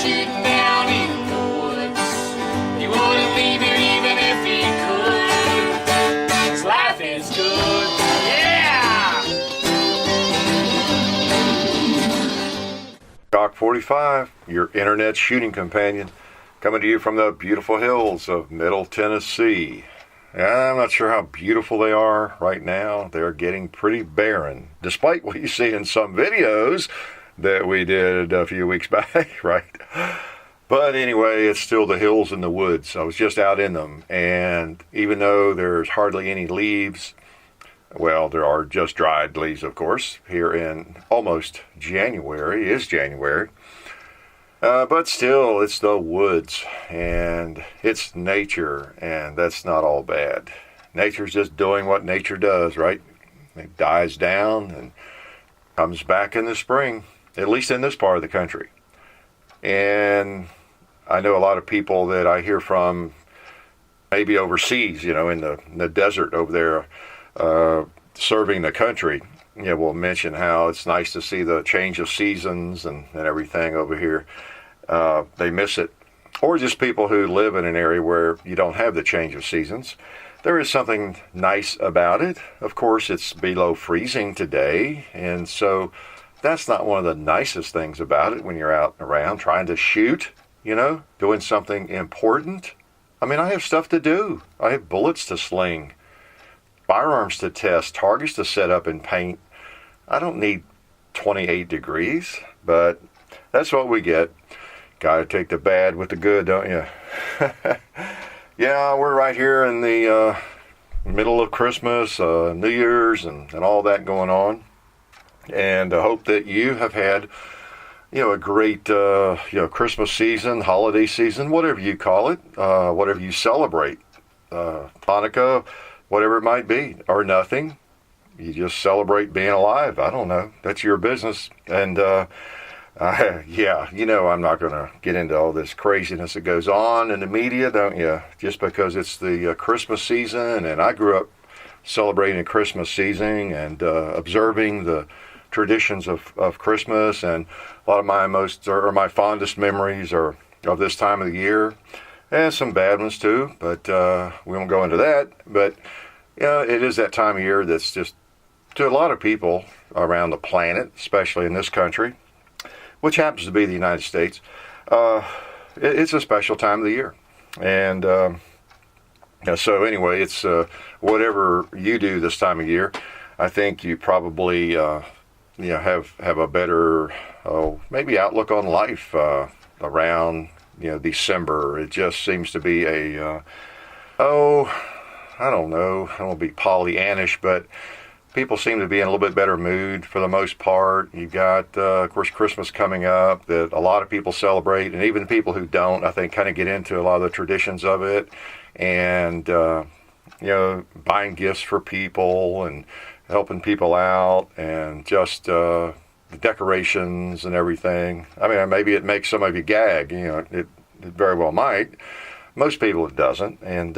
shooting down in the woods. He wouldn't leave it even if he could. 'Cause life is good, yeah! Hickok45, your internet shooting companion, coming to you from the beautiful hills of Middle Tennessee. I'm not sure how beautiful they are right now. They're getting pretty barren, despite what you see in some videos that we did a few weeks back, right? But anyway, it's still the hills and the woods. I was just out in them, and even though there's hardly any leaves, well, there are just dried leaves, of course, here in almost January. It is January. But still, it's the woods, and it's nature, and that's not all bad. Nature's just doing what nature does, right? It dies down and comes back in the spring, at least in this part of the country. And I know a lot of people that I hear from, maybe overseas, in the desert over there, serving the country, will mention how it's nice to see the change of seasons and everything over here. They miss it. Or just people who live in an area where you don't have the change of seasons. There is something nice about it. Of course, it's below freezing today, and so that's not one of the nicest things about it when you're out and around trying to shoot, doing something important. I mean, I have stuff to do. I have bullets to sling, firearms to test, targets to set up and paint. I don't need 28 degrees, but that's what we get. Got to take the bad with the good, don't you? Yeah, we're right here in the middle of Christmas, New Year's, and all that going on. And I hope that you have had, a great, Christmas season, holiday season, whatever you call it, whatever you celebrate, Hanukkah, whatever it might be, or nothing. You just celebrate being alive. I don't know. That's your business. And, I'm not going to get into all this craziness that goes on in the media, don't you? Just because it's the Christmas season, and I grew up celebrating the Christmas season and observing the traditions of Christmas, and a lot of my fondest memories are of this time of the year, and some bad ones too, but we won't go into that. But it is that time of year that's just, to a lot of people around the planet, especially in this country, which happens to be the United States, it's a special time of the year. And so anyway, it's whatever you do this time of year, I think you probably have a better maybe outlook on life around December. It just seems to be I don't know, I don't want to be Pollyannish, but people seem to be in a little bit better mood for the most part. You've got, of course, Christmas coming up that a lot of people celebrate, and even people who don't, I think, kind of get into a lot of the traditions of it, and, buying gifts for people and helping people out, and just the decorations and everything. I mean, maybe it makes some of you gag, it very well might. Most people it doesn't. And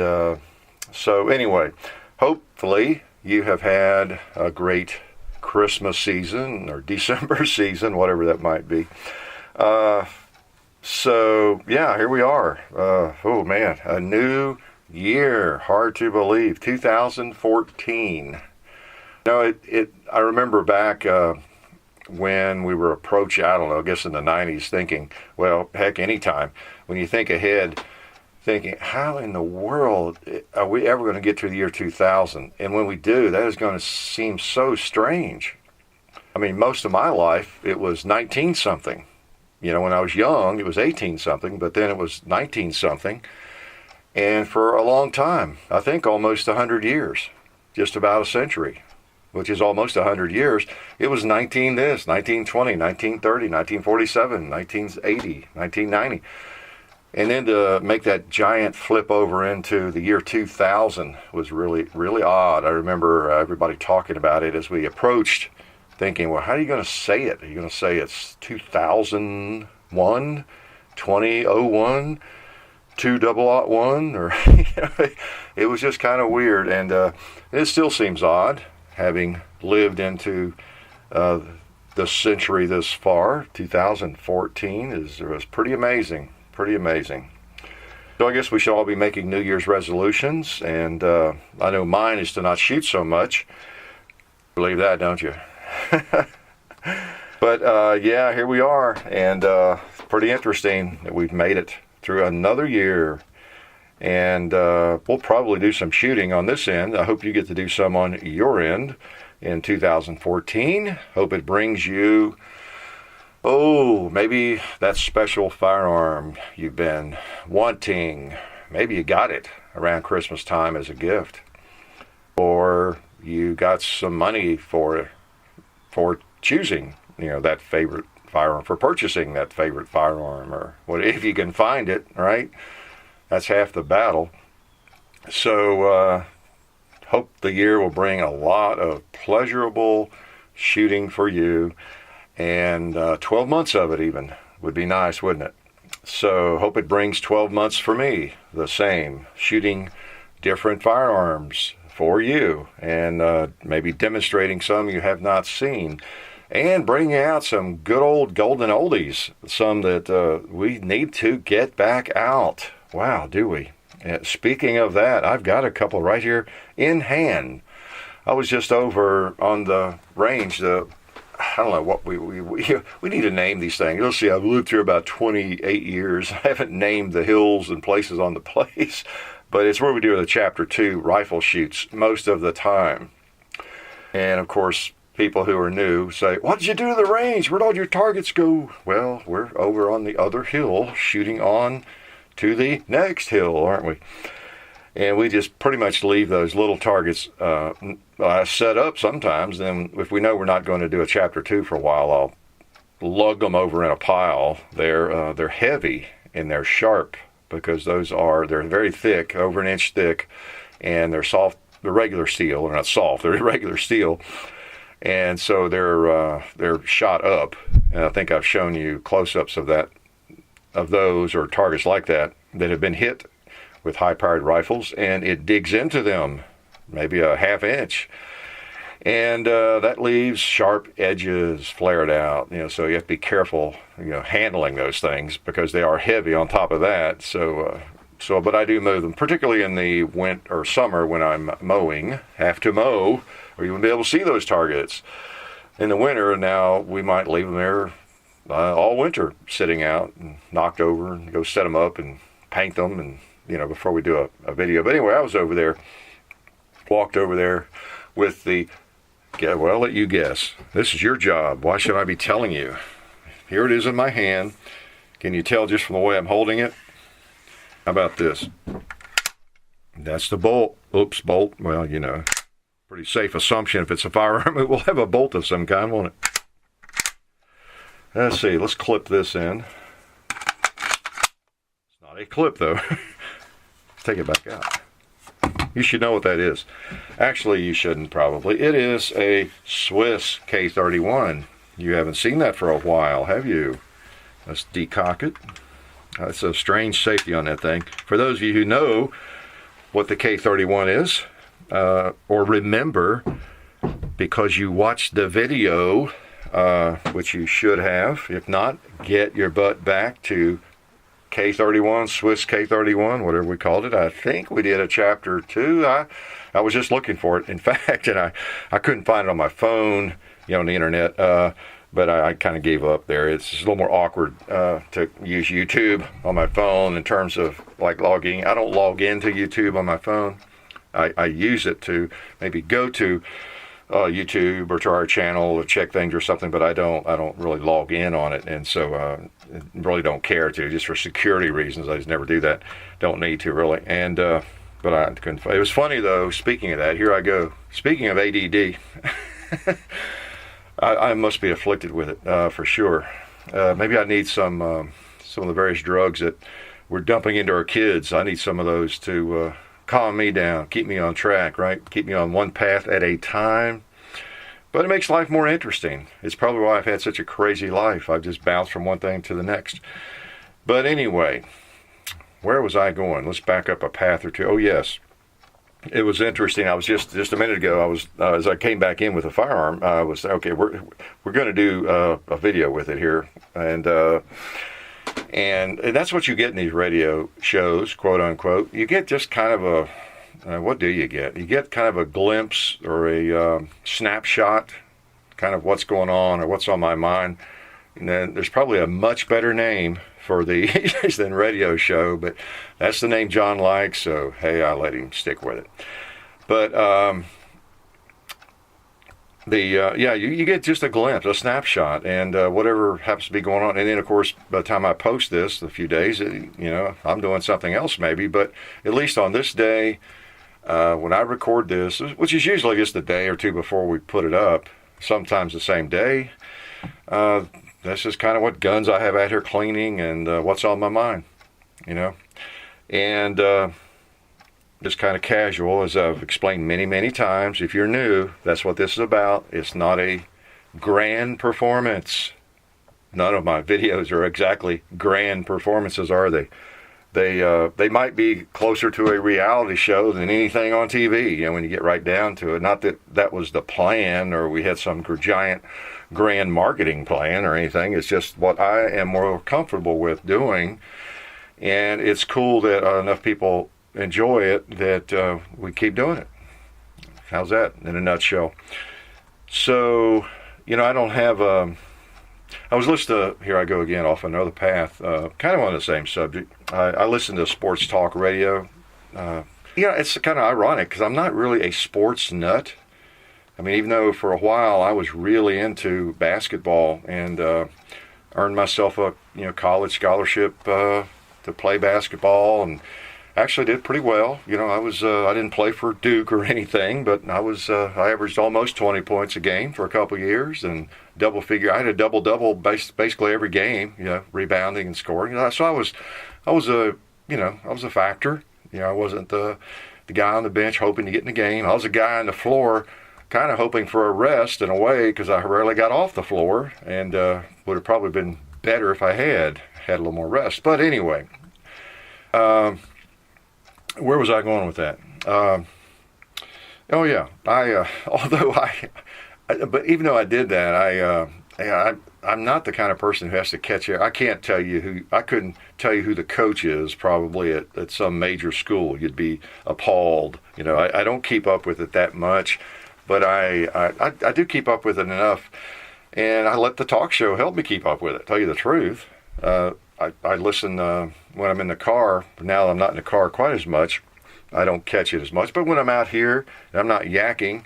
so anyway, hopefully you have had a great Christmas season or December season, whatever that might be. So yeah, here we are. Oh man, a new year. Hard to believe. 2014. I remember back when we were approaching, I don't know, I guess in the 90s, thinking, well, heck, anytime. When you think ahead, thinking, how in the world are we ever going to get to the year 2000? And when we do, that is going to seem so strange. I mean, most of my life, it was 19-something. When I was young, it was 18-something, but then it was 19-something. And for a long time, I think almost 100 years, just about a century, which is almost 100 years, it was 19 this, 1920, 1930, 1947, 1980, 1990. And then to make that giant flip over into the year 2000 was really, really odd. I remember everybody talking about it as we approached, thinking, well, how are you going to say it? Are you going to say it's 2001, 2001, 2001? Or it was just kind of weird. And it still seems odd, having lived into the century this far. 2014 was pretty amazing. Pretty amazing. So I guess we should all be making New Year's resolutions, and I know mine is to not shoot so much. Believe that, don't you? But yeah, here we are, and it's pretty interesting that we've made it through another year. And we'll probably do some shooting on this end. I hope you get to do some on your end in 2014. Hope it brings you, maybe that special firearm you've been wanting. Maybe you got it around Christmas time as a gift. Or you got some money for choosing, that favorite firearm, for purchasing that favorite firearm, or what, if you can find it, right? That's half the battle. So hope the year will bring a lot of pleasurable shooting for you, and 12 months of it even would be nice, wouldn't it? So hope it brings 12 months for me, the same, shooting different firearms for you, and maybe demonstrating some you have not seen, and bringing out some good old golden oldies, some that we need to get back out. Wow, do we? Speaking of that, I've got a couple right here in hand. I was just over on the range. I don't know what we need to name these things. You'll see, I've lived through about 28 years. I haven't named the hills and places on the place, but it's where we do the Chapter 2 rifle shoots most of the time. And of course, people who are new say, "What did you do to the range? Where'd all your targets go?" Well, we're over on the other hill shooting on to the next hill, aren't we? And we just pretty much leave those little targets set up sometimes. Then if we know we're not going to do a Chapter 2 for a while, I'll lug them over in a pile. They're heavy and they're sharp, because they're very thick, over an inch thick, and they're soft. They're regular steel. They're not soft. They're regular steel. And so they're shot up. And I think I've shown you close-ups of those, or targets like that have been hit with high-powered rifles, and it digs into them maybe a half inch, and that leaves sharp edges flared out. So you have to be careful, handling those things, because they are heavy on top of that. But I do move them, particularly in the winter or summer when I'm mowing. Have to mow, or you won't be able to see those targets. In the winter, now we might leave them there all winter, sitting out and knocked over, and go set them up and paint them, and before we do a video. But anyway, I was over there, walked over there with I'll let you guess. This is your job. Why should I be telling you? Here it is in my hand. Can you tell just from the way I'm holding it? How about this? That's the bolt. Oops, bolt. Well, pretty safe assumption if it's a firearm, it will have a bolt of some kind, won't it? Let's see, let's clip this in. It's not a clip, though. Take it back out. You should know what that is. Actually, you shouldn't, probably. It is a Swiss K31. You haven't seen that for a while, have you? Let's decock it. That's a strange safety on that thing. For those of you who know what the K31 is, or remember, because you watched the video, which you should have. If not, get your butt back to K31, Swiss K31, whatever we called it. I think we did a Chapter 2. I was just looking for it, in fact, and I couldn't find it on my phone, on the internet, but I kind of gave up there. It's a little more awkward to use YouTube on my phone in terms of like logging. I don't log into YouTube on my phone. I use it to maybe go to YouTube or to our channel to check things or something, but I don't really log in on it, and so really don't care to, just for security reasons. I just never do that. Don't need to, really. And but I couldn't. It was funny though. Speaking of that, here I go. Speaking of ADD, I must be afflicted with it for sure. Maybe I need some of the various drugs that we're dumping into our kids. I need some of those to calm me down, keep me on track, right? Keep me on one path at a time. But it makes life more interesting. It's probably why I've had such a crazy life. I've just bounced from one thing to the next. But anyway, where was I going? Let's back up a path or two. Oh, yes. it was interesting. I was just a minute ago. I was as I came back in with a firearm. I was okay. We're going to do a video with it here, and that's what you get in these radio shows, quote unquote. You get just kind of a what do you get? You get kind of a glimpse or a snapshot, kind of what's going on or what's on my mind. And then there's probably a much better name for these than radio show, but that's the name John likes, so hey, I let him stick with it. But you get just a glimpse, a snapshot, and whatever happens to be going on. And then, of course, by the time I post this, a few days, I'm doing something else maybe. But at least on this day, when I record this, which is usually just a day or two before we put it up, sometimes the same day, this is kind of what guns I have out here cleaning and what's on my mind, And just kind of casual, as I've explained many, many times. If you're new, that's what this is about. It's not a grand performance. None of my videos are exactly grand performances, are they? They might be closer to a reality show than anything on TV, when you get right down to it. Not that that was the plan or we had some giant grand marketing plan or anything. It's just what I am more comfortable with doing. And it's cool that enough people enjoy it that we keep doing it. How's that in a nutshell? So, I don't have I was listening to, here I go again off another path, kind of on the same subject. I listen to sports talk radio. It's kind of ironic because I'm not really a sports nut. I mean, even though for a while I was really into basketball and earned myself a college scholarship to play basketball, and actually did pretty well. I didn't play for Duke or anything, but I averaged almost 20 points a game for a couple of years and double figure. I had a double basically every game, rebounding and scoring. So I was a factor. I wasn't the guy on the bench hoping to get in the game. I was a guy on the floor kind of hoping for a rest in a way because I rarely got off the floor, and would have probably been better if I had a little more rest. But anyway, where was I going with that? But even though I did that, I'm not the kind of person who has to catch it. I couldn't tell you who the coach is probably at some major school. You'd be appalled. I don't keep up with it that much, but I do keep up with it enough, and I let the talk show help me keep up with it, tell you the truth. I listen when I'm in the car. Now I'm not in the car quite as much. I don't catch it as much. But when I'm out here and I'm not yakking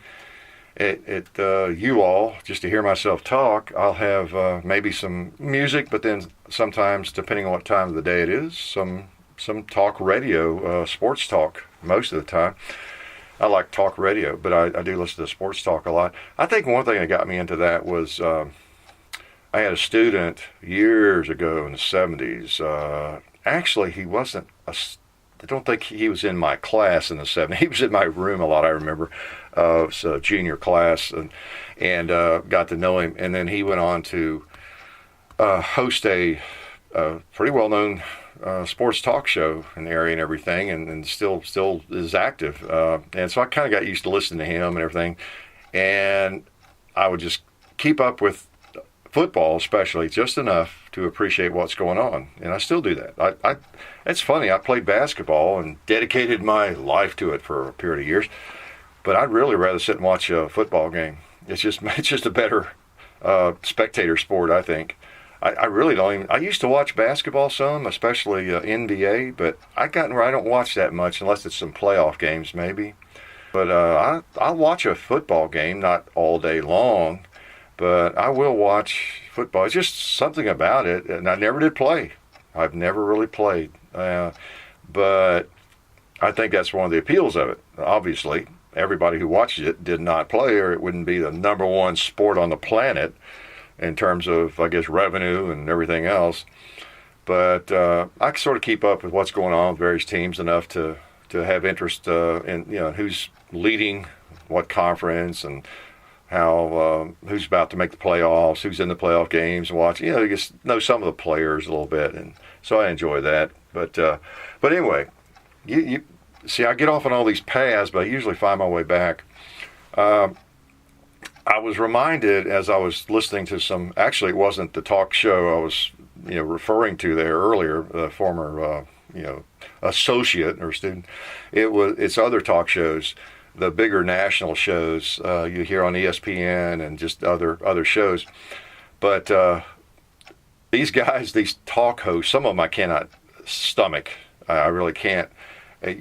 at you all just to hear myself talk, I'll have maybe some music, but then sometimes, depending on what time of the day it is, some talk radio, sports talk most of the time. I like talk radio, but I do listen to sports talk a lot. I think one thing that got me into that was I had a student years ago in the 70s. Actually, he wasn't I don't think he was in my class in the 70s. He was in my room a lot, I remember. It's a junior class, and got to know him. And then he went on to host a pretty well-known sports talk show in the area and everything, and still is active. And so I kind of got used to listening to him and everything. And I would just keep up with football, especially, just enough to appreciate what's going on, and I still do that. It's funny. I played basketball and dedicated my life to it for a period of years, but I'd really rather sit and watch a football game. It's just a better spectator sport, I think. I really don't even. I used to watch basketball some, especially NBA, but I gotten where I don't watch that much unless it's some playoff games, maybe. But I'll watch a football game, not all day long. But I will watch football. It's just something about it. And I never did play. I've never really played. But I think that's one of the appeals of it. Obviously, everybody who watches it did not play, or it wouldn't be the number one sport on the planet in terms of, I guess, revenue and everything else. But I sort of keep up with what's going on with various teams enough to have interest in who's leading what conference and how who's about to make the playoffs, who's in the playoff games, and watch. You just know some of the players a little bit, and so I enjoy that. But anyway, you see, I get off on all these paths, but I usually find my way back. I was reminded as I was listening to some, actually it wasn't the talk show I was, referring to there earlier, the former, associate or student. It's other talk shows, the bigger national shows you hear on ESPN and just other shows. But these guys, these talk hosts, some of them I cannot stomach. I really can't.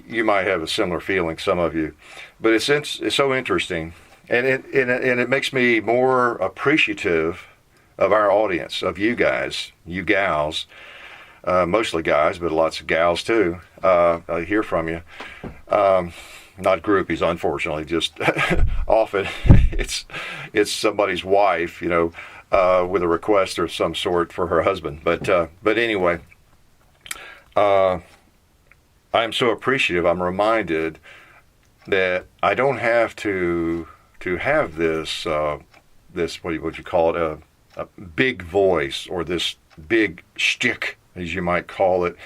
You might have a similar feeling, some of you, but it's so interesting. And it makes me more appreciative of our audience, of you guys, you gals, mostly guys, but lots of gals too. I hear from you. Not groupies, unfortunately. Just often it's somebody's wife, with a request of some sort for her husband. But anyway, I am so appreciative. I'm reminded that I don't have to have this what would you call it, a big voice, or this big shtick, as you might call it.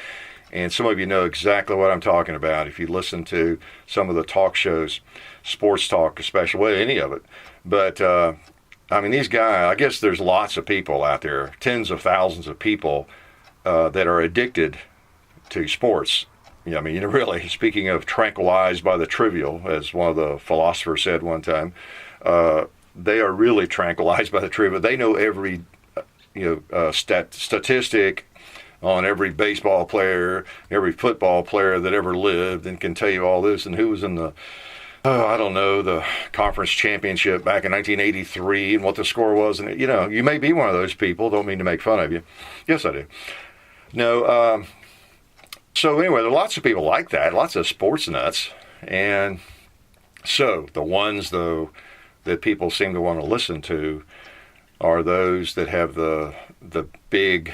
And some of you know exactly what I'm talking about if you listen to some of the talk shows, sports talk especially, well, any of it. But these guys, I guess there's lots of people out there, tens of thousands of people that are addicted to sports. Really, speaking of tranquilized by the trivial, as one of the philosophers said one time, they are really tranquilized by the trivial. They know every, statistic on every baseball player, every football player that ever lived, and can tell you all this, and who was in the conference championship back in 1983, and what the score was. And, you may be one of those people. Don't mean to make fun of you. Yes, I do. No, so anyway, there are lots of people like that, lots of sports nuts. And so the ones, though, that people seem to want to listen to are those that have the big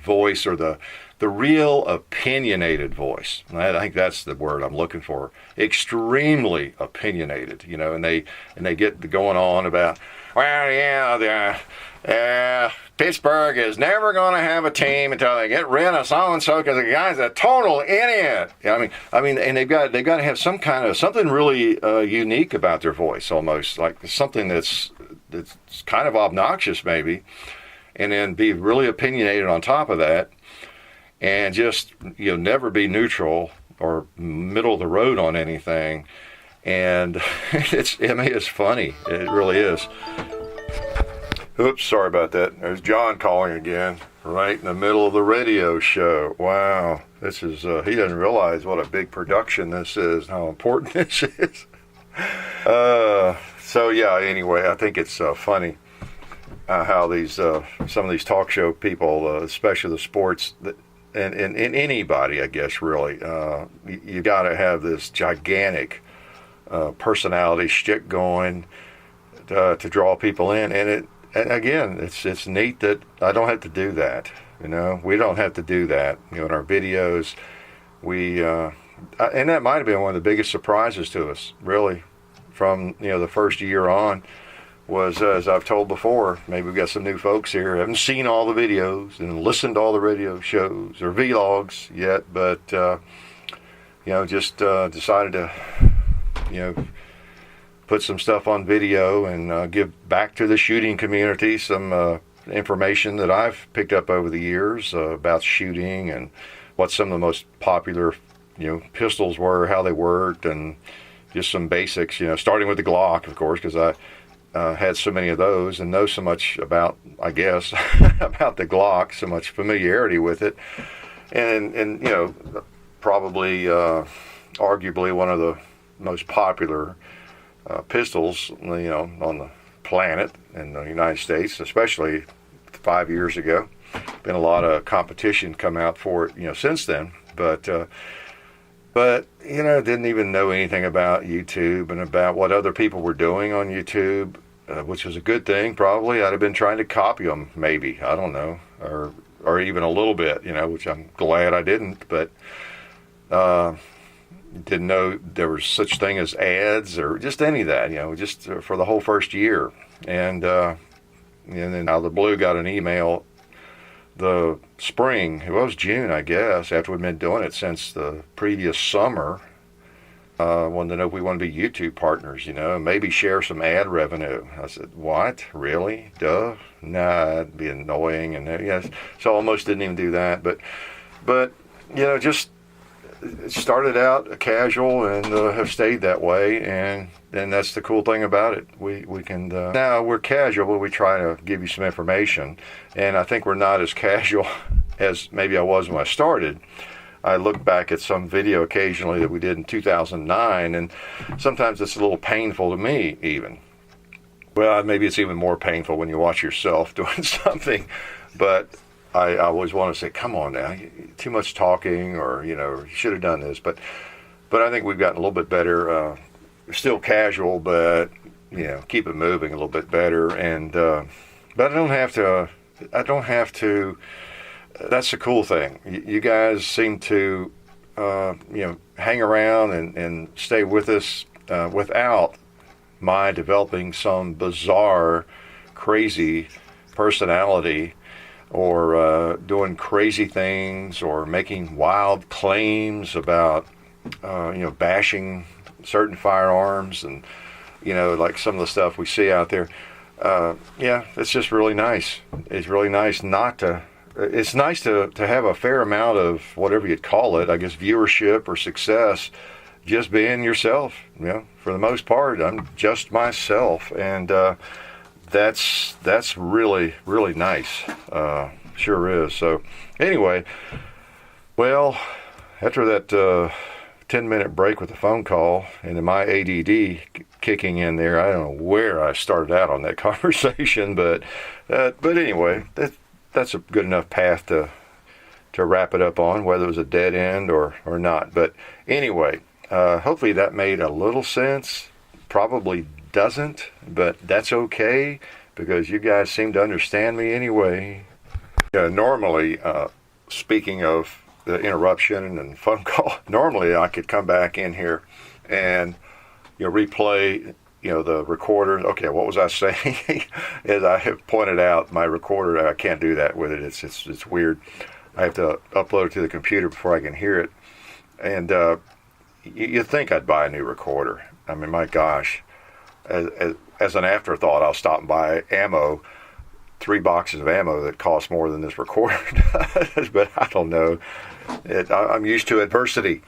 voice, or the real opinionated voice. I think that's the word I'm looking for. Extremely opinionated, and they get going on about, Pittsburgh is never going to have a team until they get rid of so and so because the guy's a total idiot. And they've got to have something really unique about their voice, almost like something that's kind of obnoxious maybe, and then be really opinionated on top of that, and just never be neutral or middle of the road on anything. And it's funny. It really is. Oops, sorry about that. There's John calling again, right in the middle of the radio show. Wow, this is, he doesn't realize what a big production this is, how important this is. So yeah, anyway, I think it's funny how these, some of these talk show people, especially the sports, and anybody, I guess, really, you got to have this gigantic personality shtick going to draw people in. And again, it's neat that I don't have to do that. We don't have to do that. In our videos, and that might have been one of the biggest surprises to us, really, from the first year on, was, as I've told before, maybe we've got some new folks here who haven't seen all the videos and listened to all the radio shows or vlogs yet, but just decided to put some stuff on video and give back to the shooting community some information that I've picked up over the years about shooting and what some of the most popular pistols were, how they worked, and just some basics, starting with the Glock, of course, because I had so many of those and know so much about, I guess, about the Glock, so much familiarity with it, and probably arguably one of the most popular pistols, on the planet in the United States, especially 5 years ago. Been a lot of competition come out for it, since then. But didn't even know anything about YouTube and about what other people were doing on YouTube, which was a good thing. Probably I'd have been trying to copy them, maybe, I don't know, or even a little bit, which I'm glad I didn't. But didn't know there was such thing as ads or just any of that, just for the whole first year. And then out of the blue got an email the spring, it was June, I guess, after we'd been doing it since the previous summer. Wanted to know if we want to be YouTube partners, maybe share some ad revenue. I said, what? Really? Duh? Nah, it'd be annoying. And yes, so almost didn't even do that. But just it started out casual and have stayed that way. And that's the cool thing about it. We can, now we're casual, but we try to give you some information. And I think we're not as casual as maybe I was when I started. I look back at some video occasionally that we did in 2009, and sometimes it's a little painful to me even. Well, maybe it's even more painful when you watch yourself doing something, but I always want to say, come on now, too much talking, or, you should have done this. But I think we've gotten a little bit better, still casual, but, keep it moving a little bit better. And, but I don't have to, that's the cool thing. You guys seem to, hang around and stay with us without my developing some bizarre, crazy personality, or doing crazy things, or making wild claims about, bashing certain firearms, and, like some of the stuff we see out there. It's just really nice. It's really nice not to. It's nice to have a fair amount of whatever you'd call it, I guess, viewership or success, just being yourself. For the most part, I'm just myself, and that's really, really nice. Sure is. So anyway, well, after that 10-minute break with the phone call and then my ADD kicking in there, I don't know where I started out on that conversation, but anyway, that's a good enough path to wrap it up on, whether it was a dead end or not. But anyway, hopefully that made a little sense. Probably doesn't, but that's okay, because you guys seem to understand me anyway. Normally, speaking of the interruption and phone call, normally I could come back in here and replay the recorder. Okay, what was I saying? As I have pointed out, my recorder, I can't do that with it. It's weird. I have to upload it to the computer before I can hear it. And you'd think I'd buy a new recorder. I mean, my gosh. As an afterthought, I'll stop and buy ammo, 3 boxes of ammo that cost more than this recorder does. But I don't know. I'm used to adversity.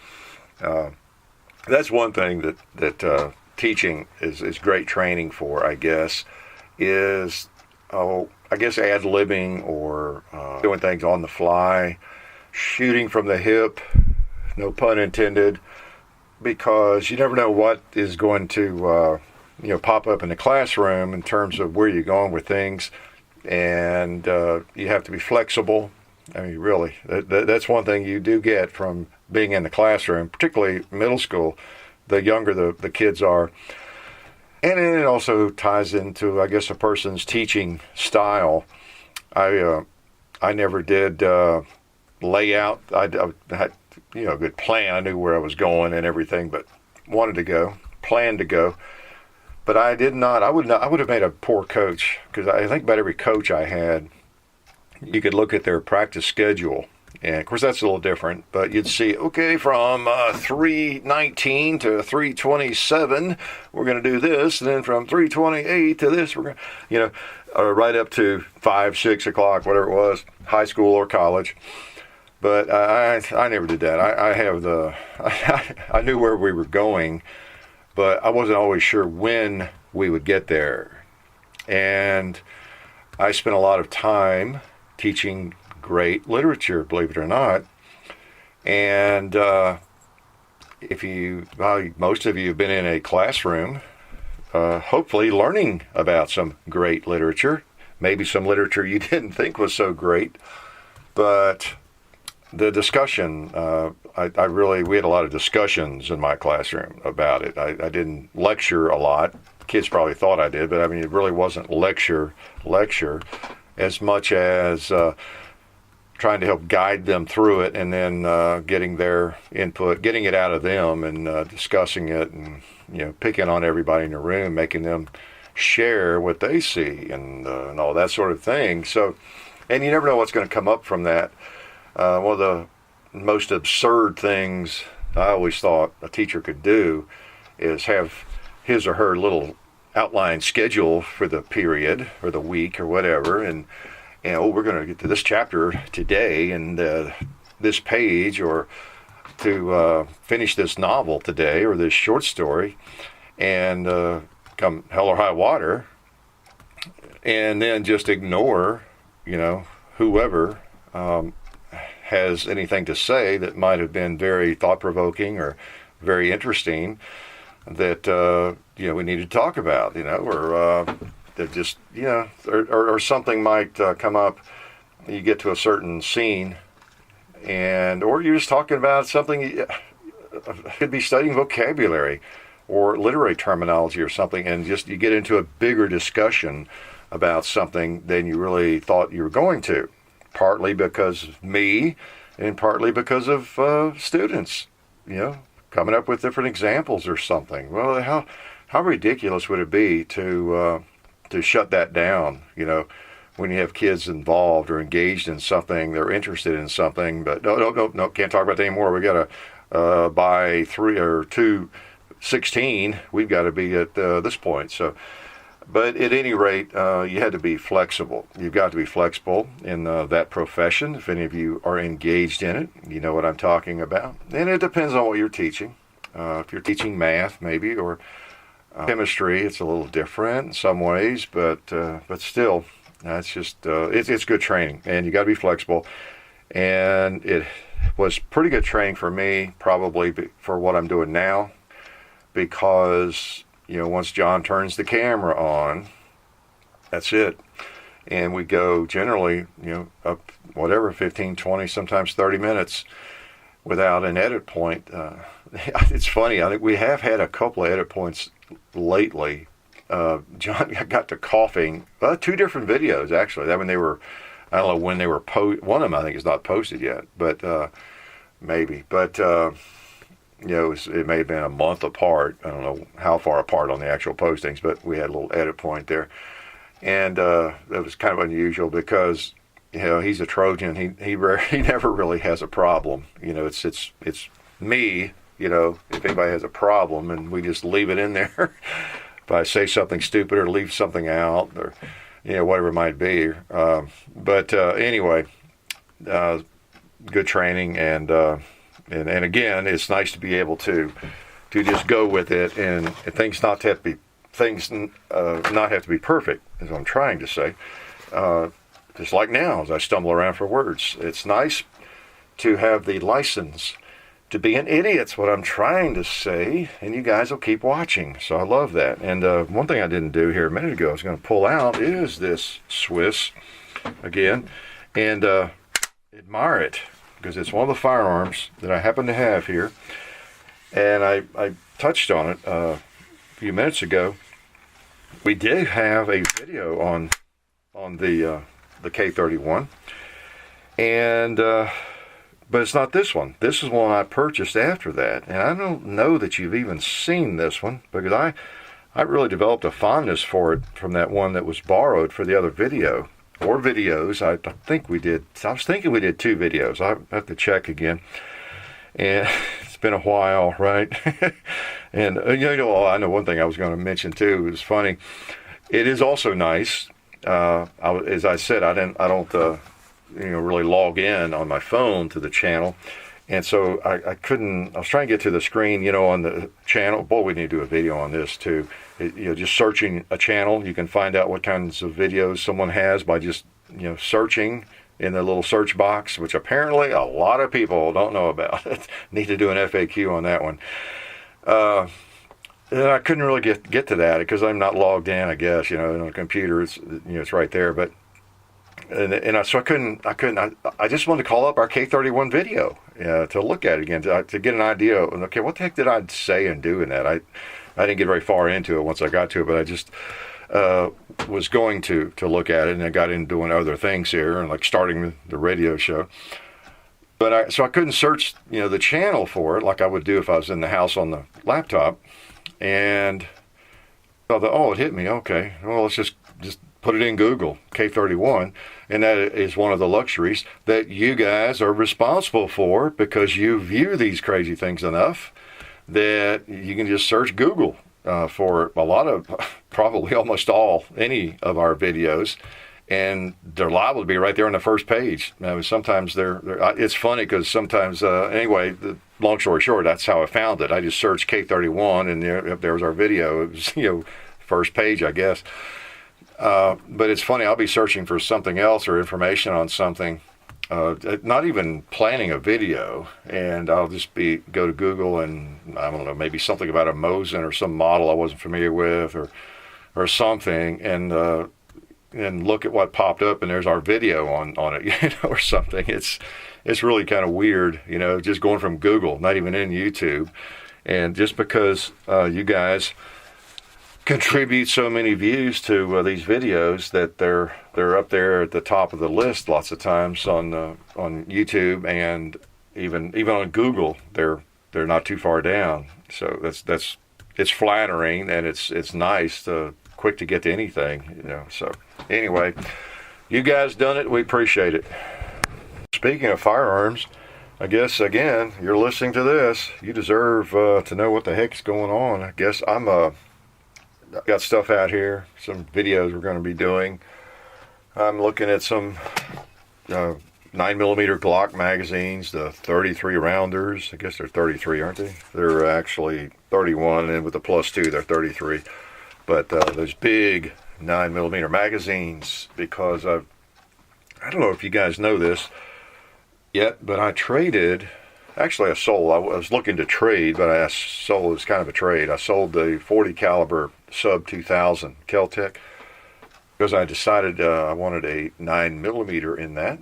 That's one thing that teaching is great training for, I guess, is, ad-libbing, or doing things on the fly, shooting from the hip, no pun intended, because you never know what is going to, pop up in the classroom in terms of where you're going with things, and you have to be flexible. I mean, really, that's one thing you do get from being in the classroom, particularly middle school. The younger the kids are. And it also ties into, I guess, a person's teaching style. I never did lay out. I had, a good plan. I knew where I was going and everything, but planned to go. But I did not. I would have made a poor coach, because I think about every coach I had, you could look at their practice schedule. And of course, that's a little different, but you'd see, okay, from 3:19 to 3:27, we're going to do this. And then from 3:28 to this, we're going to, right up to 5, 6 o'clock, whatever it was, high school or college. But I never did that. I knew where we were going, but I wasn't always sure when we would get there. And I spent a lot of time teaching great literature, believe it or not. And most of you have been in a classroom, hopefully learning about some great literature, maybe some literature you didn't think was so great. But the discussion, we had a lot of discussions in my classroom about it. I didn't lecture a lot. Kids probably thought I did, but I mean, it really wasn't lecture as much as trying to help guide them through it, and then getting their input, getting it out of them, and discussing it, and picking on everybody in the room, making them share what they see, and all that sort of thing. So And you never know what's going to come up from that. One of the most absurd things I always thought a teacher could do is have his or her little outline schedule for the period or the week or whatever, and we're going to get to this chapter today and this page, or to finish this novel today or this short story, and come hell or high water, and then just ignore, whoever has anything to say that might have been very thought-provoking or very interesting that we need to talk about, or that just or something might come up. You get to a certain scene, or you're just talking about something. Could be studying vocabulary or literary terminology or something, and just you get into a bigger discussion about something than you really thought you were going to. Partly because of me, and partly because of students, coming up with different examples or something. Well, how ridiculous would it be to shut that down? When you have kids involved or engaged in something, they're interested in something, but no, can't talk about that anymore. We got to by 3 or 2:16, we've got to be at this point. So. But at any rate, you had to be flexible. You've got to be flexible in that profession. If any of you are engaged in it, you know what I'm talking about. And it depends on what you're teaching. If you're teaching math, maybe, or chemistry, it's a little different in some ways. But still, it's just it's good training, and you got to be flexible. And it was pretty good training for me, probably for what I'm doing now, because once John turns the camera on, that's it. And we go generally, up 15, 20, sometimes 30 minutes without an edit point. It's funny, I think we have had a couple of edit points lately. John got to coughing. 2 different videos, actually. That when they were, I don't know when they were one of them I think is not posted yet, but maybe. But it may have been a month apart. I don't know how far apart on the actual postings, but we had a little edit point there. And that was kind of unusual because, he's a Trojan. He never really has a problem. It's me, if anybody has a problem, and we just leave it in there. If I say something stupid or leave something out or, whatever it might be. But anyway, good training, and again, it's nice to be able to just go with it, and things not have to be perfect, is what I'm trying to say. Just like now, as I stumble around for words, it's nice to have the license to be an idiot's what I'm trying to say, and you guys will keep watching. So I love that. And one thing I didn't do here a minute ago, I was going to pull out, is this Swiss again, and admire it, because it's one of the firearms that I happen to have here. And I touched on it a few minutes ago. We did have a video on the K31, and but it's not this one. This is one I purchased after that, and I don't know that you've even seen this one, because I really developed a fondness for it from that one that was borrowed for the other video. Or videos. I think we did. I was thinking we did 2 videos. I have to check again. And it's been a while, right? And I know one thing I was going to mention too. It was funny. It is also nice. As I said, I don't really log in on my phone to the channel, and so I couldn't. I was trying to get to the screen, on the channel. Boy, we need to do a video on this too. Just searching a channel, you can find out what kinds of videos someone has by just searching in the little search box, which apparently a lot of people don't know about. Need to do an FAQ on that one. And I couldn't really get to that because I'm not logged in. I guess on a computer, it's right there, but. So I couldn't. I just wanted to call up our K31 video to look at it again to get an idea. Okay, what the heck did I say and do in that? I didn't get very far into it once I got to it, but I just was going to look at it, and I got into doing other things here, and like starting the radio show. But so I couldn't search the channel for it like I would do if I was in the house on the laptop, and I thought, it hit me. Okay, well, let's just put it in Google, K31, and that is one of the luxuries that you guys are responsible for, because you view these crazy things enough that you can just search Google for a lot of, probably almost any of our videos, and they're liable to be right there on the first page. Now, sometimes it's funny because sometimes, anyway, the long story short, that's how I found it. I just searched K31, and there was our video. It was, first page, I guess. But it's funny, I'll be searching for something else or information on something, not even planning a video, and I'll just go to Google and, I don't know, maybe something about a Mosin or some model I wasn't familiar with, or something, and look at what popped up, and there's our video on it, or something. It's really kind of weird, just going from Google, not even in YouTube. And just because you guys contribute so many views to these videos, that they're up there at the top of the list lots of times on YouTube, and even on Google, they're not too far down. So it's flattering, and it's nice, quick to get to anything, So anyway, you guys done it. We appreciate it. Speaking of firearms, I guess, again, you're listening to this. You deserve to know what the heck's going on. I guess I've got stuff out here, some videos we're going to be doing. I'm looking at some 9mm Glock magazines, the 33 rounders. I guess they're 33, aren't they? They're actually 31, and with the +2, they're 33. But those big 9mm magazines, because I don't know if you guys know this yet, but I traded. Actually, I sold. I was looking to trade, but I sold. It was kind of a trade. I sold the 40 caliber sub 2000 Kel-Tec because I decided I wanted a 9mm in that.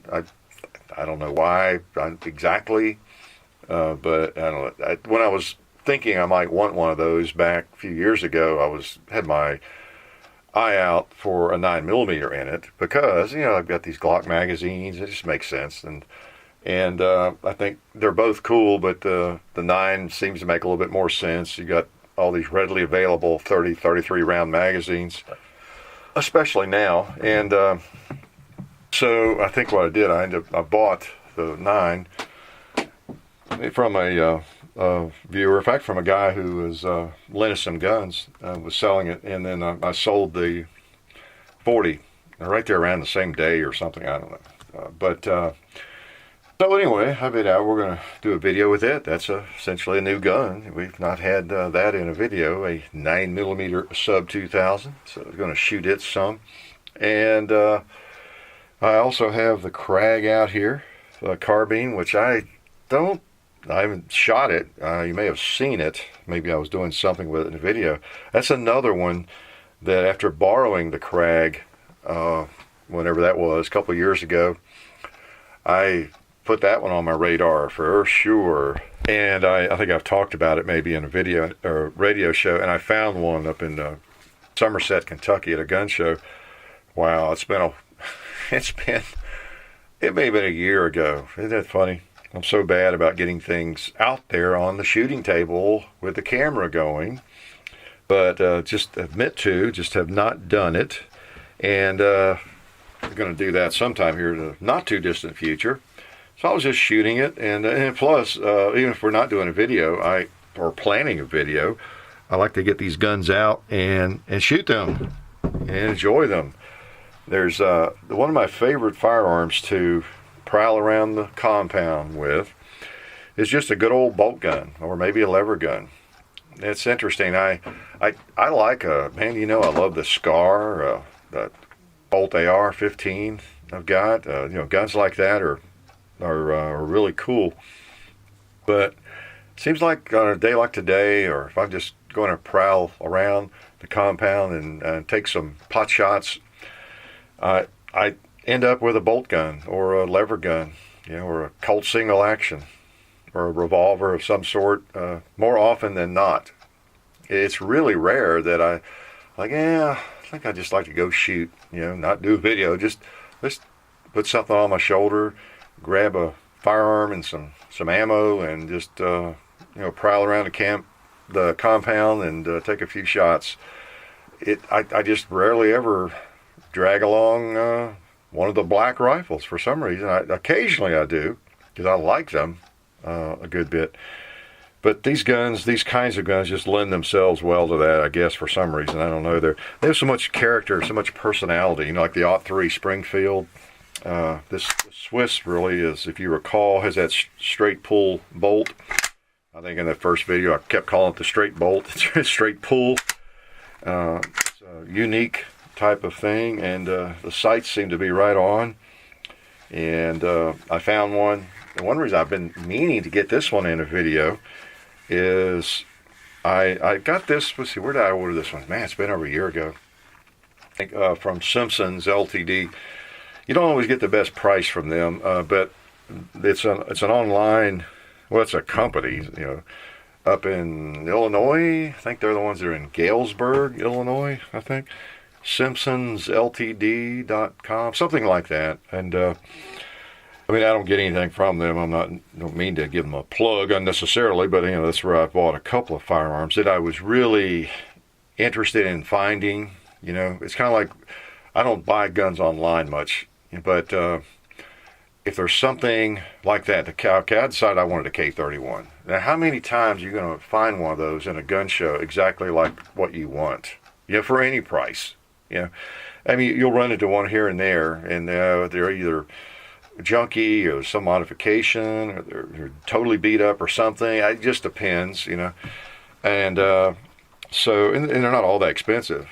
I don't know why exactly, but I don't know. When I was thinking I might want one of those back a few years ago, I had my eye out for a 9mm in it, because I've got these Glock magazines. It just makes sense, and I think they're both cool, but the 9 seems to make a little bit more sense. You got all these readily available 30, 33 round magazines, especially now. And so I think what I did, I bought the 9 from a viewer, in fact, from a guy who was lent us some guns, was selling it, and then I sold the 40 right there around the same day or something. I don't know, so anyway, I bid out. We're going to do a video with it. That's essentially a new gun. We've not had that in a video, a 9mm sub 2000. So we're going to shoot it some. And I also have the Krag out here, the carbine, which I haven't shot it. You may have seen it. Maybe I was doing something with it in a video. That's another one that, after borrowing the Krag, whenever that was, a couple of years ago, I put that one on my radar for sure. And I think I've talked about it maybe in a video or radio show, and I found one up in Somerset, Kentucky at a gun show. Wow, it may have been a year ago. Isn't that funny? I'm so bad about getting things out there on the shooting table with the camera going, but just have not done it. And we're going to do that sometime here in the not too distant future. So I was just shooting it, and plus, even if we're not doing a video, or planning a video, I like to get these guns out and shoot them and enjoy them. There's one of my favorite firearms to prowl around the compound with is just a good old bolt gun, or maybe a lever gun. It's interesting. I like I love the Scar, the Bolt AR-15 I've got. Guns like that are really cool. But it seems like on a day like today, or if I'm just going to prowl around the compound and take some pot shots, I end up with a bolt gun or a lever gun, or a Colt single action, or a revolver of some sort, more often than not. It's really rare that I think I just like to go shoot, not do a video, just put something on my shoulder, grab a firearm and some ammo, and just prowl around the compound and take a few shots. I just rarely ever drag along one of the black rifles for some reason. Occasionally I do, because I like them a good bit. But these kinds of guns just lend themselves well to that, I guess, for some reason. I don't know. They have so much character, so much personality. You know, like the .03 Springfield. This Swiss really is, if you recall, has that straight pull bolt. I think in that first video I kept calling it the straight bolt. It's straight pull. It's a unique type of thing, and the sights seem to be right on. And I found one. And one reason I've been meaning to get this one in a video is I got this. Let's see, where did I order this one? Man, it's been over a year ago. I think from Simpsons Ltd. You don't always get the best price from them, but it's an online. Well, it's a company, you know, up in Illinois. I think they're the ones that are in Galesburg, Illinois. I think SimpsonsLtd.com, something like that. And I mean, I don't get anything from them. Don't mean to give them a plug unnecessarily, but you know, that's where I bought a couple of firearms that I was really interested in finding. You know, it's kind of like I don't buy guns online much, but if there's something like that, I decided I wanted a K31. Now, how many times are you going to find one of those in a gun show exactly like what you want? You know, for any price. You know, I mean, you'll run into one here and there, and they're either junky or some modification, or they're totally beat up or something. It just depends, you know. And so they're not all that expensive.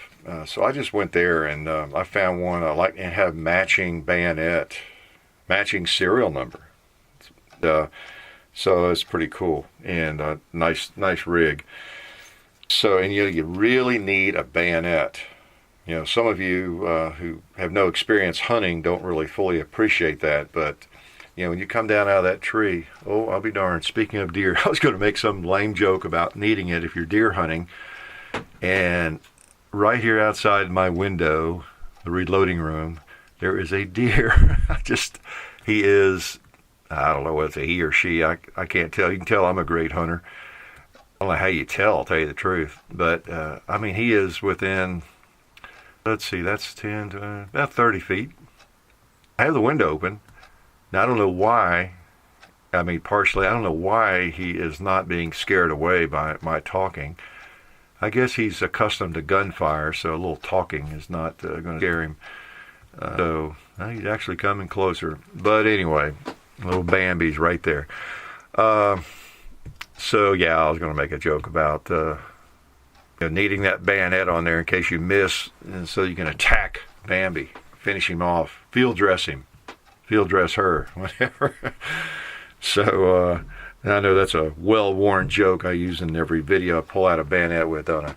So I just went there and I found one I like and have matching bayonet, matching serial number. So it's pretty cool and nice rig. So, and you really need a bayonet. You know, some of you who have no experience hunting don't really fully appreciate that, but you know, when you come down out of that tree, oh, I'll be darned. Speaking of deer, I was going to make some lame joke about needing it if you're deer hunting, and right here outside my window, the reloading room, there is a deer. He is, I don't know whether it's a he or she, I can't tell. You can tell I'm a great hunter. I don't know how you tell, I'll tell you the truth. But, I mean, he is within, let's see, that's 10 to about 30 feet. I have the window open. Now, I don't know why, partially, I don't know why he is not being scared away by my talking. I guess he's accustomed to gunfire, so a little talking is not going to scare him. So he's actually coming closer. But anyway, little Bambi's right there. So yeah, I was going to make a joke about needing that bayonet on there in case you miss, and so you can attack Bambi, finish him off, field dress her, whatever. So I know that's a well-worn joke I use in every video I pull out a bayonet with, don't I?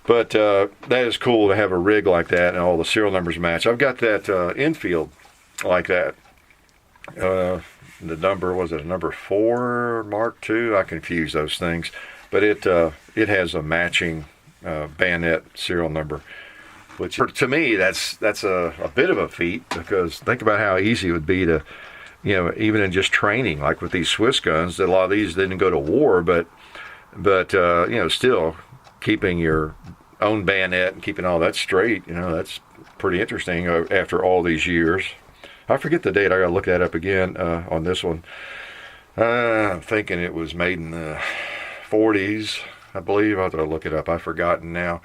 But that is cool to have a rig like that and all the serial numbers match. I've got that infield like that. The number, was it a number 4 Mark II? I confuse those things. But it has a matching bayonet serial number, which to me that's a bit of a feat, because think about how easy it would be to, you know, even in just training, like with these Swiss guns, that a lot of these didn't go to war, but you know, still keeping your own bayonet and keeping all that straight, you know, that's pretty interesting after all these years. I forget the date. I gotta look that up again on this one. I'm thinking it was made in the 40s, I believe. I'll have to look it up. I've forgotten now.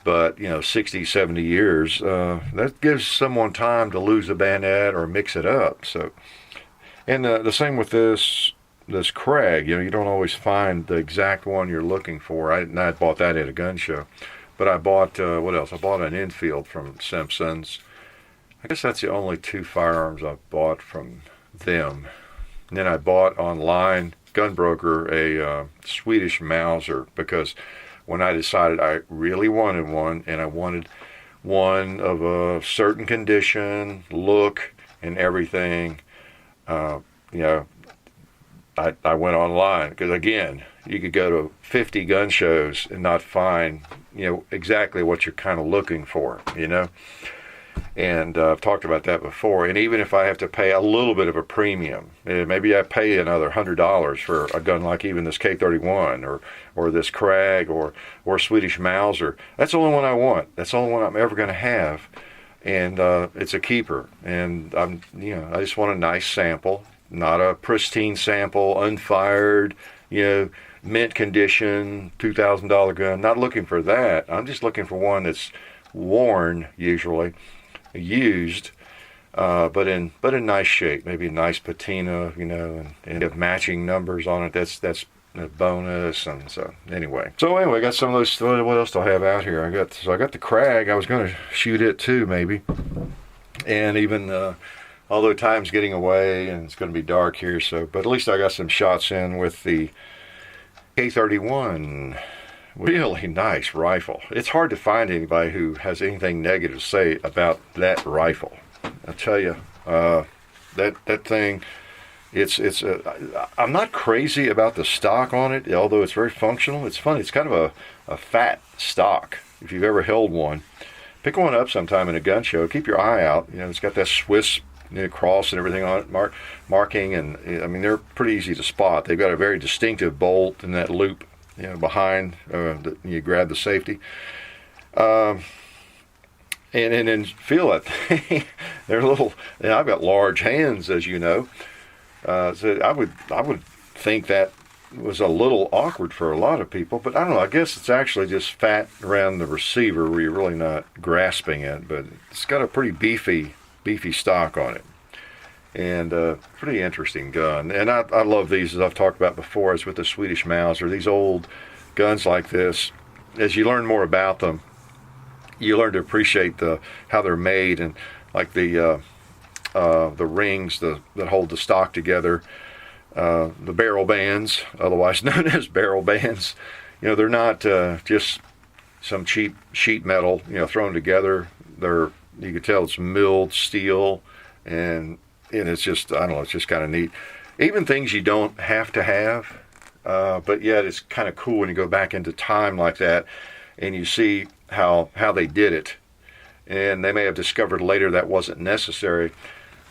But, you know, 60, 70 years, that gives someone time to lose a bayonet or mix it up. So, and the same with this Krag. You know, you don't always find the exact one you're looking for. I bought that at a gun show. But I bought, what else? I bought an infield from Simpsons. I guess that's the only 2 firearms I've bought from them. And then I bought online, Gunbroker, a Swedish Mauser, because when I decided I really wanted one, and I wanted one of a certain condition, look, and everything, you know, I went online, because again, you could go to 50 gun shows and not find, you know, exactly what you're kind of looking for, you know. And I've talked about that before. And even if I have to pay a little bit of a premium, maybe I pay another $100 for a gun like even this K31 or this Krag or Swedish Mauser, that's the only one I want. That's the only one I'm ever going to have. and it's a keeper. And I just want a nice sample, not a pristine sample, unfired, mint condition, $2,000 gun. Not looking for that. I'm just looking for one that's worn, usually used, but in nice shape. Maybe a nice patina, and have matching numbers on it. That's a bonus. And so anyway, I got some of those. What else do I have out here? I got the Krag. I was going to shoot it too, maybe. And even although time's getting away and it's going to be dark here, but at least I got some shots in with the K31. Really nice rifle. It's hard to find anybody who has anything negative to say about that rifle. I tell you, that thing. I'm not crazy about the stock on it, although it's very functional. It's funny. It's kind of a fat stock. If you've ever held one, pick one up sometime in a gun show. Keep your eye out. It's got that Swiss cross and everything on it, marking, and I mean they're pretty easy to spot. They've got a very distinctive bolt in that loop, behind. You grab the safety, and then feel it. They're little. I've got large hands, as you know. So I would think that was a little awkward for a lot of people, but I don't know. I guess it's actually just fat around the receiver where you're really not grasping it, but it's got a pretty beefy stock on it, and pretty interesting gun. And I love these, as I've talked about before, as with the Swedish Mauser. These old guns like this, as you learn more about them, you learn to appreciate how they're made, and like the rings that hold the stock together, the barrel bands, otherwise known as barrel bands. They're not just some cheap sheet metal, thrown together. You can tell it's milled steel, and it's just, I don't know, it's just kind of neat. Even things you don't have to have, but yet it's kind of cool when you go back into time like that, and you see how they did it. And they may have discovered later that wasn't necessary.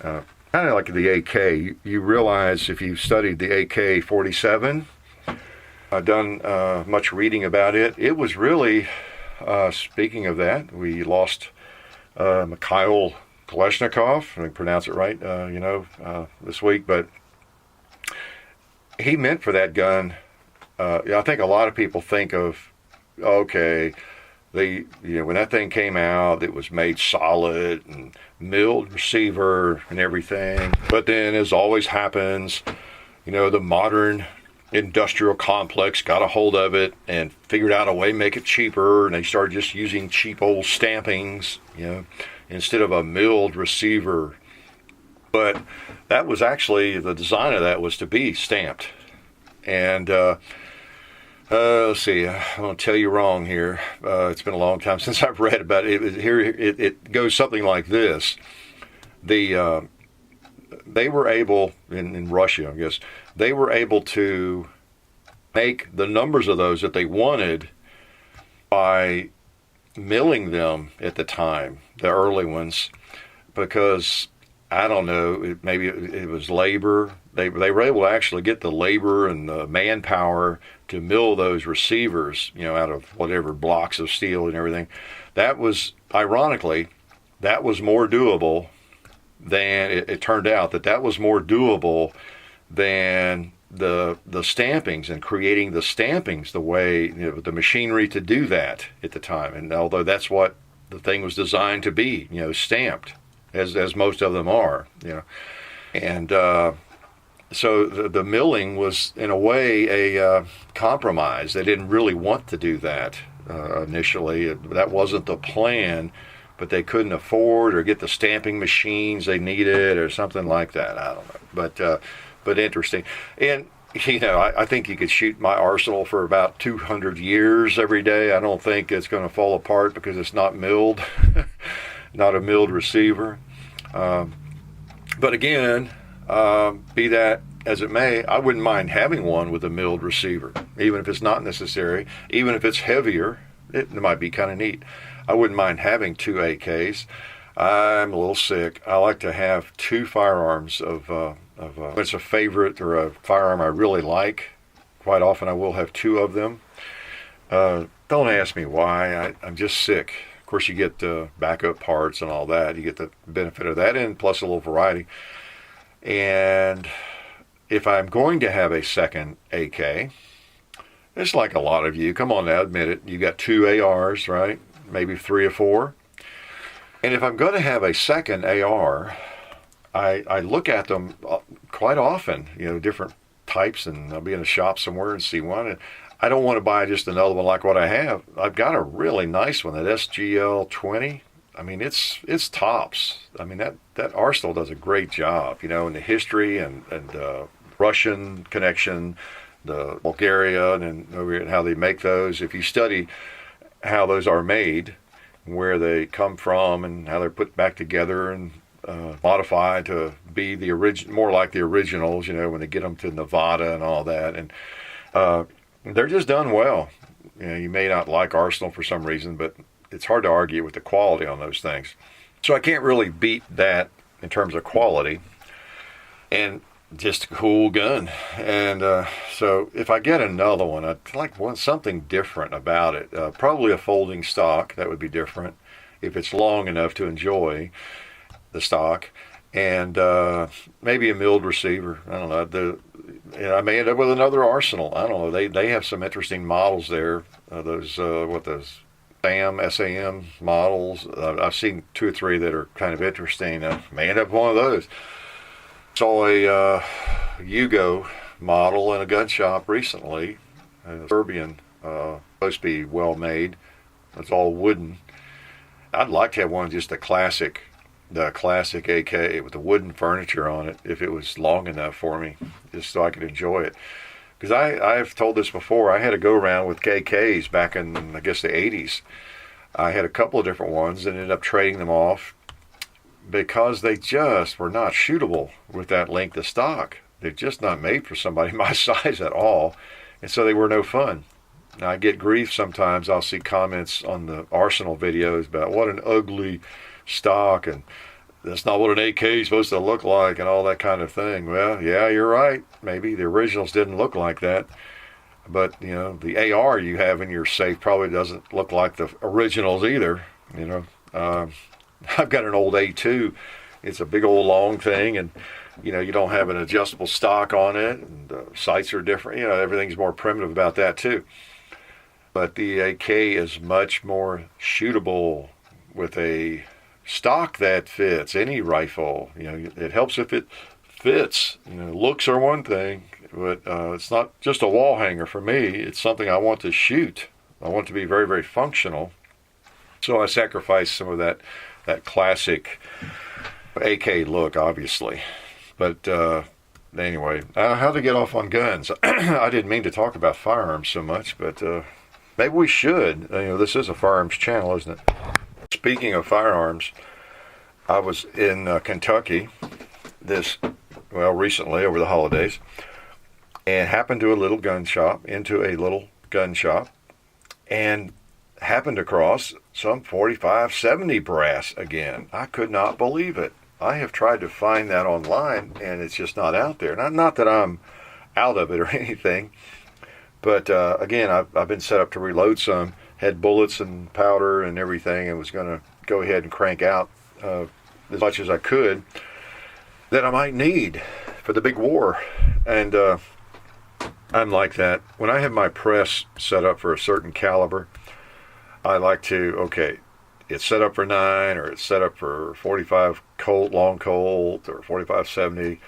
Kind of like the AK. You realize if you've studied the AK-47, I've done much reading about it. It was really, speaking of that, we lost Mikhail Kalashnikov, I pronounce it right, this week, but he meant for that gun. I think a lot of people think of, okay, when that thing came out, it was made solid and milled receiver and everything. But then, as always happens, the modern industrial complex got a hold of it and figured out a way to make it cheaper, and they started just using cheap old stampings, instead of a milled receiver. But that was actually, the design of that was to be stamped. And let's see, I won't tell you wrong here. It's been a long time since I've read about it. It goes something like this. They were able, in Russia, I guess, they were able to make the numbers of those that they wanted by milling them at the time, the early ones, because, I don't know, maybe it was labor. They were able to actually get the labor and the manpower to mill those receivers, out of whatever blocks of steel and everything. That was, ironically, that was more doable than, it turned out that was more doable than the stampings, and creating the stampings the way, the machinery to do that at the time. And although that's what the thing was designed to be, stamped, as most of them are, and so the milling was, in a way, a compromise. They didn't really want to do that initially. That wasn't the plan, but they couldn't afford or get the stamping machines they needed or something like that. I don't know, but interesting. And I think you could shoot my arsenal for about 200 years every day. I don't think it's going to fall apart because it's not milled, not a milled receiver. But again, be that as it may, I wouldn't mind having one with a milled receiver, even if it's not necessary, even if it's heavier. It might be kind of neat. I wouldn't mind having two AKs. I'm a little sick. I like to have two firearms it's a favorite or a firearm I really like. Quite often I will have two of them. Don't ask me why. I'm just sick. Of course, you get backup parts and all that. You get the benefit of that, and plus a little variety. And if I'm going to have a second AK, it's like a lot of you, come on now, admit it, you got 2 ARs, right? Maybe 3 or 4. And if I'm going to have a second AR, I look at them quite often, different types, and I'll be in a shop somewhere and see one. And I don't want to buy just another one like what I have. I've got a really nice one, that SGL-20. I mean, it's tops. I mean, that arsenal does a great job, in the history and Russian connection, the Bulgaria and how they make those. If you study how those are made, where they come from, and how they're put back together and modified to be the more like the originals, when they get them to Nevada and all that, and they're just done well. You may not like Arsenal for some reason, but it's hard to argue with the quality on those things. So I can't really beat that in terms of quality, and just a cool gun. And so if I get another one, I'd like something different about it. Probably a folding stock, that would be different if it's long enough to enjoy the stock, and maybe a milled receiver. I don't know. I may end up with another Arsenal. I don't know. They have some interesting models there. Those SAM models. I've seen 2 or 3 that are kind of interesting. I may end up with one of those. Saw a Yugo model in a gun shop recently. Serbian, supposed to be well made. It's all wooden. I'd like to have one, just the classic AK with the wooden furniture on it, if it was long enough for me, just so I could enjoy it. Because I've told this before, I had a go around with KKs back in, I guess, the 80s. I had a couple of different ones and ended up trading them off because they just were not shootable with that length of stock. They're just not made for somebody my size at all, and so they were no fun. Now, I get grief sometimes. I'll see comments on the Arsenal videos about what an ugly stock, and that's not what an AK is supposed to look like, and all that kind of thing. Well, yeah, you're right. Maybe the originals didn't look like that, but the AR you have in your safe probably doesn't look like the originals either. I've got an old A2. It's a big old long thing, and you don't have an adjustable stock on it, and the sights are different. Everything's more primitive about that too. But the AK is much more shootable with a stock that fits any rifle. It helps if it fits. Looks are one thing, but it's not just a wall hanger for me. It's something I want to shoot. I want to be very, very functional. So I sacrifice some of that classic AK look, obviously. But anyway, how to get off on guns. I didn't mean to talk about firearms so much, but maybe we should. This is a firearms channel, isn't it? Speaking of firearms, I was in Kentucky recently over the holidays, and happened to a little gun shop, and happened across some 45-70 brass again. I could not believe it. I have tried to find that online, and it's just not out there. Not that I'm out of it or anything, but again, I've been set up to reload some, had bullets and powder and everything, and was going to go ahead and crank out as much as I could that I might need for the big war. And I'm like that. When I have my press set up for a certain caliber, I like to, it's set up for 9, or it's set up for 45 Colt, long Colt, or 45-70.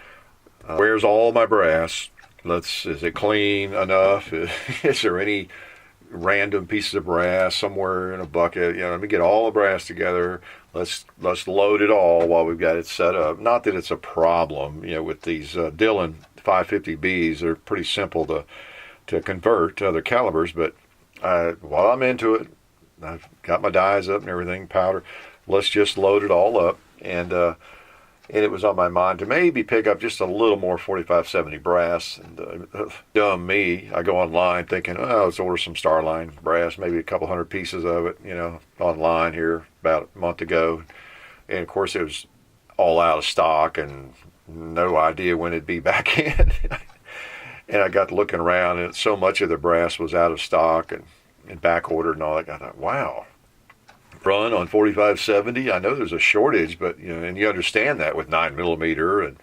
Where's all my brass? Is it clean enough? Is there any random pieces of brass somewhere in a bucket? Let me get all the brass together. Let's load it all while we've got it set up. Not that it's a problem, with these Dillon 550Bs. They're pretty simple to convert to other calibers, but while I'm into it, I've got my dies up and everything, powder. Let's just load it all up. And it was on my mind to maybe pick up just a little more 45-70 brass. And dumb me, I go online thinking, let's order some Starline brass, maybe a couple hundred pieces of it, online here about a month ago. And of course, it was all out of stock and no idea when it'd be back in. And I got looking around, and so much of the brass was out of stock and back ordered and all that. I thought, wow, run on 45-70. I know there's a shortage, but and you understand that with 9mm and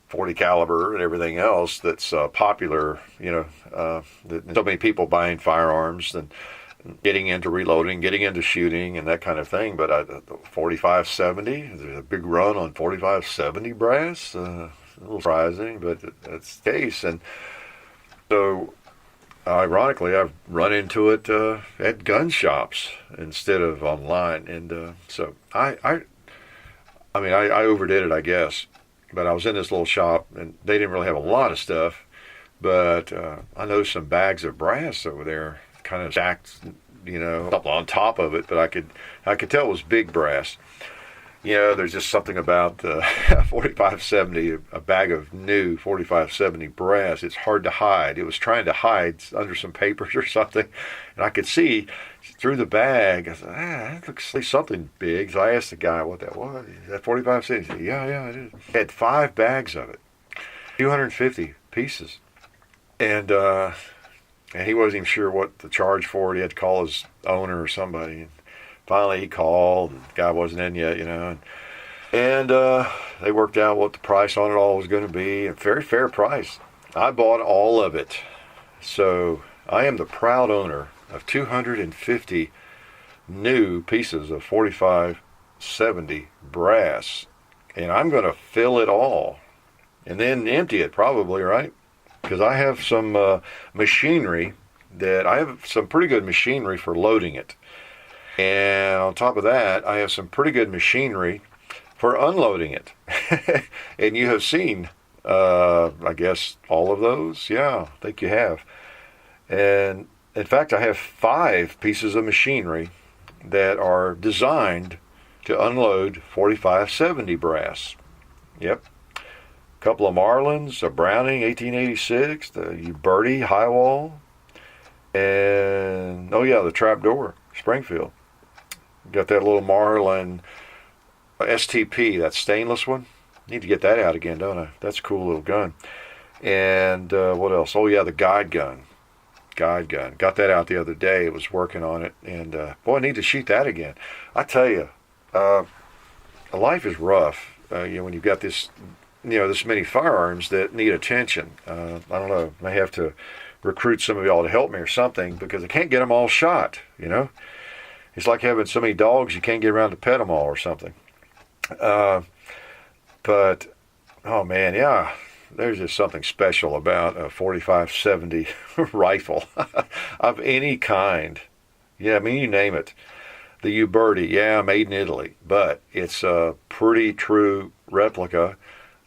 40 caliber and everything else that's popular. So many people buying firearms and getting into reloading, getting into shooting, and that kind of thing. But 45-70, there's a big run on 45-70 brass. A little surprising, but that's the case. And so, ironically, I've run into it at gun shops instead of online. And so I overdid it, I guess. But I was in this little shop, and they didn't really have a lot of stuff. But I noticed some bags of brass over there, kind of stacked, up on top of it. But I could tell it was big brass. There's just something about 45-70, a bag of new 45-70 brass. It's hard to hide. It was trying to hide under some papers or something, and I could see through the bag. I said, that looks like something big. So I asked the guy what that was. Is that 45-70? He said, yeah, it is. He had 5 bags of it, 250 pieces, and he wasn't even sure what to charge for it. He had to call his owner or somebody. Finally, he called, and the guy wasn't in yet, and they worked out what the price on it all was going to be, a very fair price. I bought all of it, so I am the proud owner of 250 new pieces of 45-70 brass, and I'm going to fill it all, and then empty it probably, right? Because I have some machinery I have some pretty good machinery for loading it. And on top of that, I have some pretty good machinery for unloading it. And you have seen, I guess, all of those. Yeah, I think you have. And in fact, I have 5 pieces of machinery that are designed to unload 45-70 brass. Yep. A couple of Marlins, a Browning 1886, the Uberti high wall, and, the trapdoor, Springfield. Got that little Marlin STP, that stainless one. Need to get that out again, don't I? That's a cool little gun. And what else? The Guide Gun. Got that out the other day. It was working on it. And I need to shoot that again. I tell you, life is rough when you've got this, this many firearms that need attention. I don't know. I may have to recruit some of y'all to help me or something, because I can't get them all shot, It's like having so many dogs you can't get around to pet them all or something. But, oh man, yeah, there's just something special about a 45-70 rifle of any kind. Yeah, you name it. The Uberti, made in Italy, but it's a pretty true replica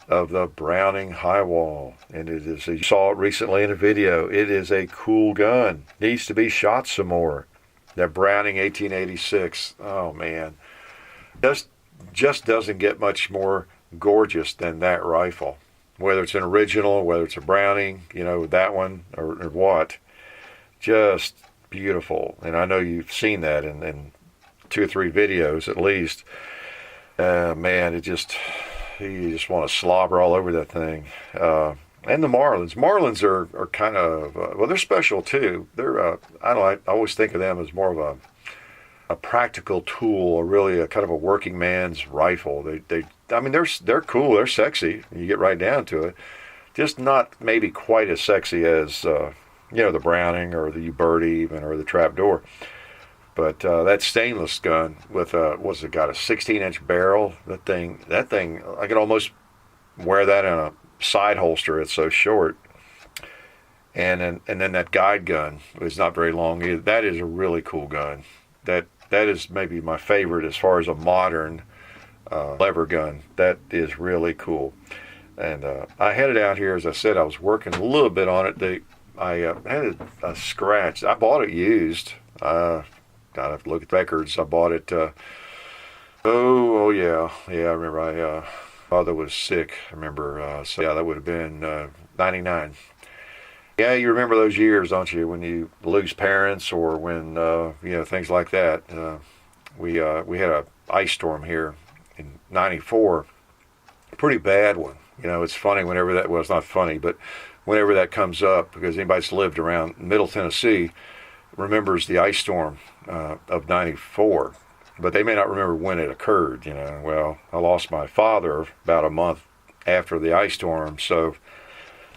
of the Browning high wall. And it is, you saw it recently in a video, it is a cool gun. Needs to be shot some more. That Browning 1886, oh man, just doesn't get much more gorgeous than that rifle. Whether it's an original, whether it's a Browning, that one or what, just beautiful. And I know you've seen that in 2 or 3 videos at least. Man, you just want to slobber all over that thing. And the Marlins are kind of, they're special too. They're, I always think of them as more of a practical tool, or really a kind of a working man's rifle. They're cool, they're sexy, you get right down to it. Just not maybe quite as sexy as, the Browning or the Uberti even, or the trapdoor. But that stainless gun with what's it got, a 16-inch barrel? That thing, I could almost wear that in a side holster. It's so short. And then that Guide Gun is not very long either. That is a really cool gun. That is maybe my favorite as far as a modern lever gun. That is really cool. And I had it out here, as I said. I was working a little bit on it. I had a scratch. I bought it used. Gotta have to look at records. I bought it. Yeah. I remember my father was sick. I remember. So yeah, that would have been 99. Yeah, you remember those years, don't you? When you lose parents, or when things like that. We had a ice storm here in '94. Pretty bad one. It's funny whenever that. Well, it's not funny, but whenever that comes up, because anybody's lived around Middle Tennessee, remembers the ice storm of '94, but they may not remember when it occurred. Well, I lost my father about a month after the ice storm, so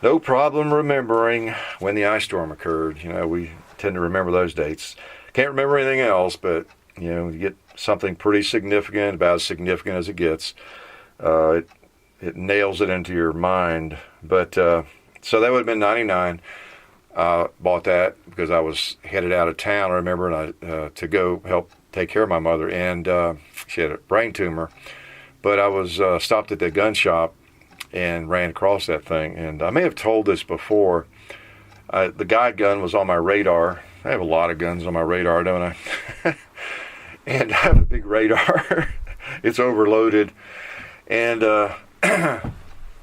no problem remembering when the ice storm occurred. We tend to remember those dates. Can't remember anything else, but you get something pretty significant, about as significant as it gets. It nails it into your mind. But so that would have been '99. Bought that because I was headed out of town, I remember, and to go help take care of my mother, and she had a brain tumor. But I was stopped at the gun shop and ran across that thing. And I may have told this before. The guide gun was on my radar. I have a lot of guns on my radar, don't I? And I have a big radar. It's overloaded. And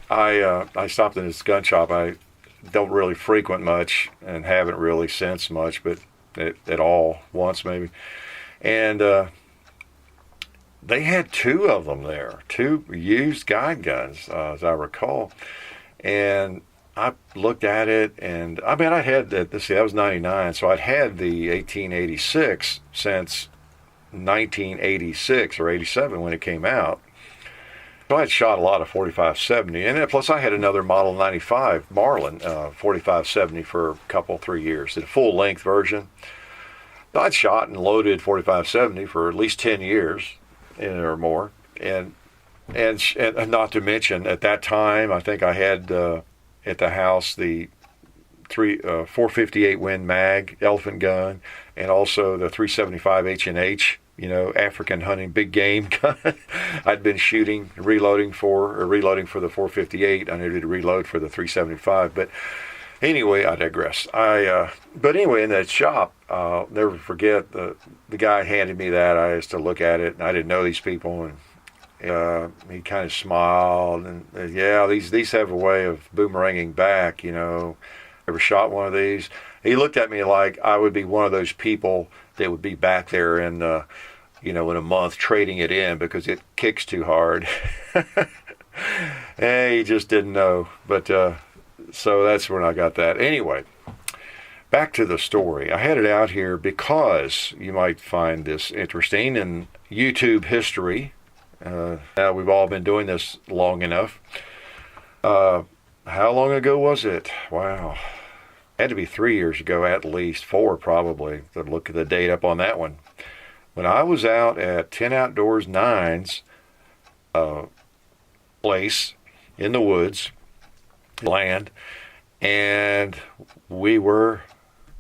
I stopped in this gun shop. I don't really frequent much and haven't really since much, but at all, once maybe. And they had two of them there, two used guide guns, as I recall. And I looked at it, and I mean, I had that was '99, so I'd had the 1886 since 1986 or '87 when it came out. So I had shot a lot of 45-70, and then plus I had another Model 95 Marlin 45-70 for a couple, 3 years, the full-length version. I'd shot and loaded 45-70 for at least 10 years or more, and not to mention at that time I think I had at the house the 458 Win Mag elephant gun, and also the 375 H&H, African hunting big game gun. I'd been shooting, reloading for the 458. I needed to reload for the 375. But anyway, I digress. But anyway, in that shop, I'll never forget the guy handed me that. I used to look at it, and I didn't know these people, and he kind of smiled, and yeah, these have a way of boomeranging back. Ever shot one of these? He looked at me like I would be one of those people that would be back there in in a month trading it in because it kicks too hard. And he just didn't know. But so that's when I got that. Anyway, back to the story. I had it out here because you might find this interesting in YouTube history. Now we've all been doing this long enough. How long ago was it? Wow. Had to be 3 years ago, at least 4 probably, to look at the date up on that one. When I was out at 10 Outdoors 9's place in the woods, land, and we were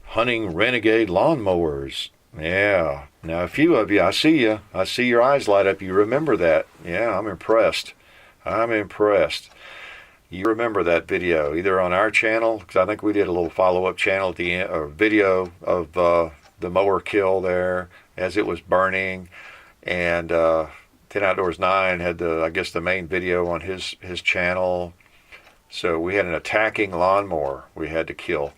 hunting renegade lawnmowers. Yeah. Now a few of you, I see your eyes light up. You remember that. Yeah, I'm impressed. You remember that video, either on our channel, because I think we did a little follow-up channel at the end, or video of the mower kill there as it was burning, and 10 Outdoors 9 had the main video on his channel. So we had an attacking lawnmower we had to kill,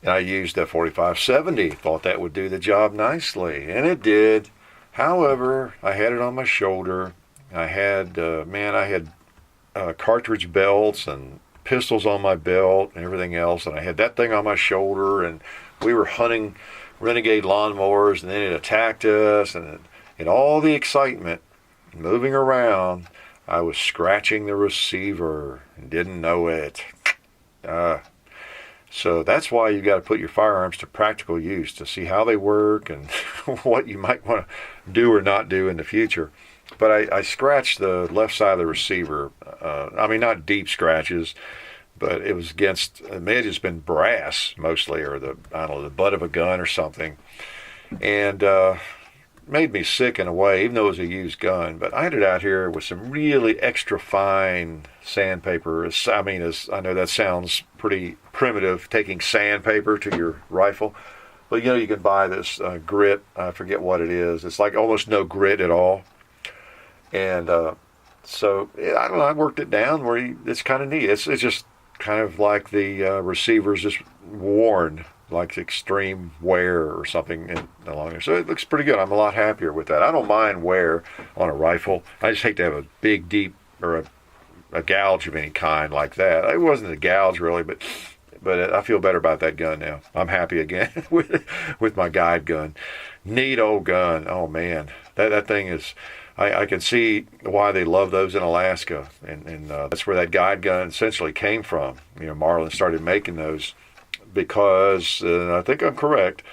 and I used a 45-70. Thought that would do the job nicely, and it did. However, I had it on my shoulder. I had cartridge belts and pistols on my belt and everything else, and I had that thing on my shoulder, and we were hunting renegade lawnmowers, and then it attacked us, and in all the excitement, moving around, I was scratching the receiver and didn't know it. So that's why you got to put your firearms to practical use to see how they work and what you might want to do or not do in the future. But I scratched the left side of the receiver. Not deep scratches, but it was against, it may have just been brass mostly, or the butt of a gun or something. And made me sick in a way, even though it was a used gun. But I had it out here with some really extra fine sandpaper. I know that sounds pretty primitive, taking sandpaper to your rifle. But you can buy this grit. I forget what it is. It's like almost no grit at all. And so I don't know. I worked it down where it's kind of neat. It's just kind of like the receiver's just worn, like extreme wear or something along there. So it looks pretty good. I'm a lot happier with that. I don't mind wear on a rifle. I just hate to have a big, deep, or a gouge of any kind like that. It wasn't a gouge really, but But I feel better about that gun now. I'm happy again with my guide gun. Neat old gun. Oh man, that thing is. I can see why they love those in Alaska, and that's where that guide gun essentially came from. Marlin started making those because I think I'm correct.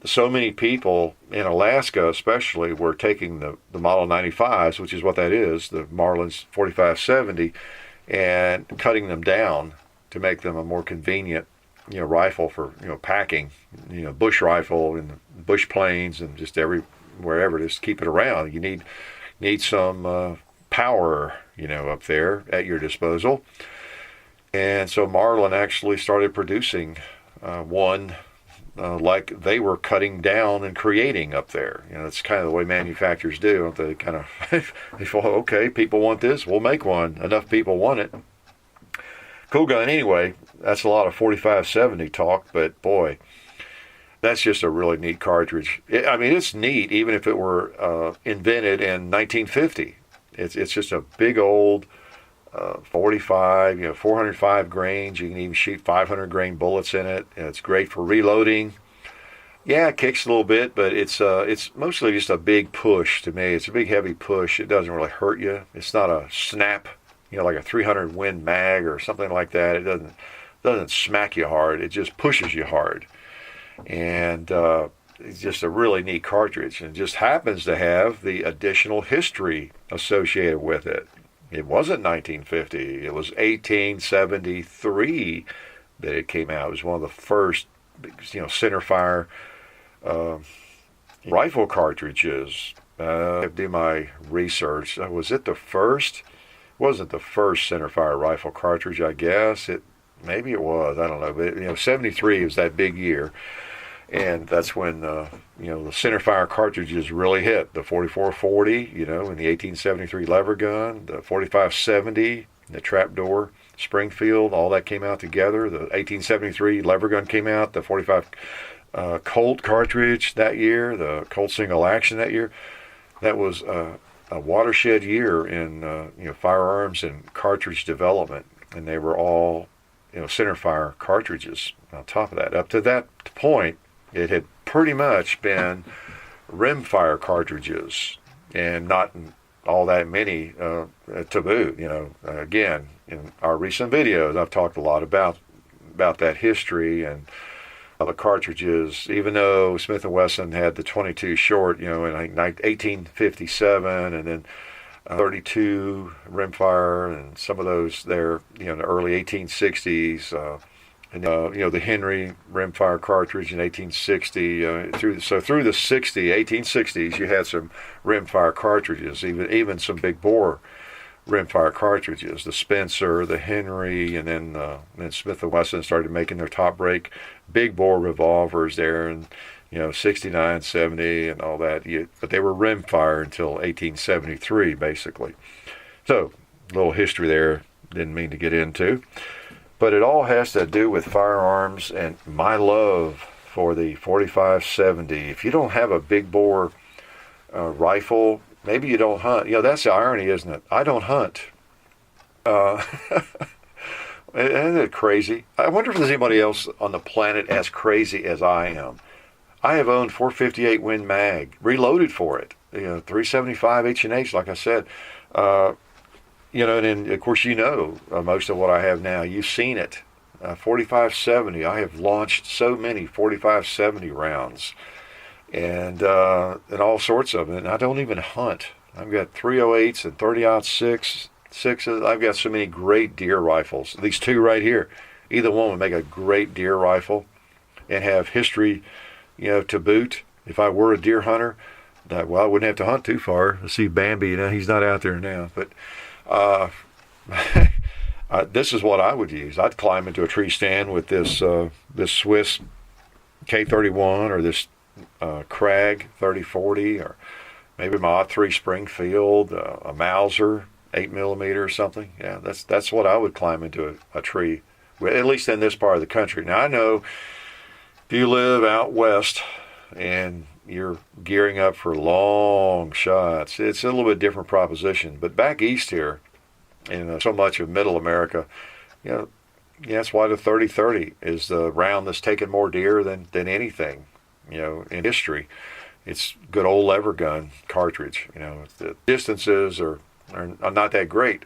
So many people in Alaska, especially, were taking the Model 95s, which is what that is, the Marlin's 4570, and cutting them down to make them a more convenient, rifle for packing, bush rifle in the bush plains and just wherever, just keep it around. You need some power, up there at your disposal. And so Marlin actually started producing one like they were cutting down and creating up there. That's kind of the way manufacturers do. Don't they kind of, they thought, okay, people want this, we'll make one. Enough people want it. Cool gun. Anyway, that's a lot of 4570 talk, but boy, that's just a really neat cartridge. It's neat even if it were invented in 1950. It's just a big old 45, 405 grains. You can even shoot 500 grain bullets in it. And it's great for reloading. Yeah, it kicks a little bit, but it's mostly just a big push to me. It's a big heavy push. It doesn't really hurt you. It's not a snap, like a 300 Win mag or something like that. It doesn't smack you hard. It just pushes you hard. And it's just a really neat cartridge, and it just happens to have the additional history associated with it. It wasn't 1950. It was 1873 that it came out. It was one of the first, centerfire rifle cartridges. I do my research. Was it the first? It wasn't the first centerfire rifle cartridge, I guess. Maybe it was. I don't know. But 73 was that big year. And that's when, the centerfire cartridges really hit. The 4440, in the 1873 lever gun, the 4570, the trapdoor, Springfield, all that came out together. The 1873 lever gun came out, the 45 Colt cartridge that year, the Colt single action that year. That was a watershed year in, firearms and cartridge development. And they were all, centerfire cartridges on top of that. Up to that point, it had pretty much been rimfire cartridges, and not all that many to boot. Again, in our recent videos, I've talked a lot about that history and the cartridges. Even though Smith & Wesson had the 22 short, in 1857, and then 32 rimfire, and some of those there, in the early 1860s. The Henry rimfire cartridge in 1860. Through the 1860s, you had some rimfire cartridges, even some big bore rimfire cartridges. The Spencer, the Henry, and then Smith & Wesson started making their top break big bore revolvers there, and 69, 70, and all that. But they were rimfire until 1873, basically. So, a little history there. Didn't mean to get into. But it all has to do with firearms and my love for the 4570. If you don't have a big bore rifle, maybe you don't hunt. That's the irony, isn't it? I don't hunt. Isn't it crazy? I wonder if there's anybody else on the planet as crazy as I am. I have owned 458 Win mag, reloaded for it. 375 H&H, like I said. And then, of course, most of what I have now. You've seen it. 4570. I have launched so many 4570 rounds, and all sorts of them. And I don't even hunt. I've got 308s and 30-06 sixes. I've got so many great deer rifles. These two right here. Either one would make a great deer rifle, and have history, to boot. If I were a deer hunter, I wouldn't have to hunt too far. I see Bambi. He's not out there now, but. This is what I would use. I'd climb into a tree stand with this Swiss K31 or this Krag 3040, or maybe my 03 Springfield, a Mauser 8mm or something. Yeah, that's what I would climb into a tree with, at least in this part of the country. Now I know if you live out west and you're gearing up for long shots, it's a little bit different proposition. But back east here, in so much of middle America, yeah, that's why the 30-30 is the round that's taken more deer than anything, in history. It's good old lever gun cartridge. The distances are not that great.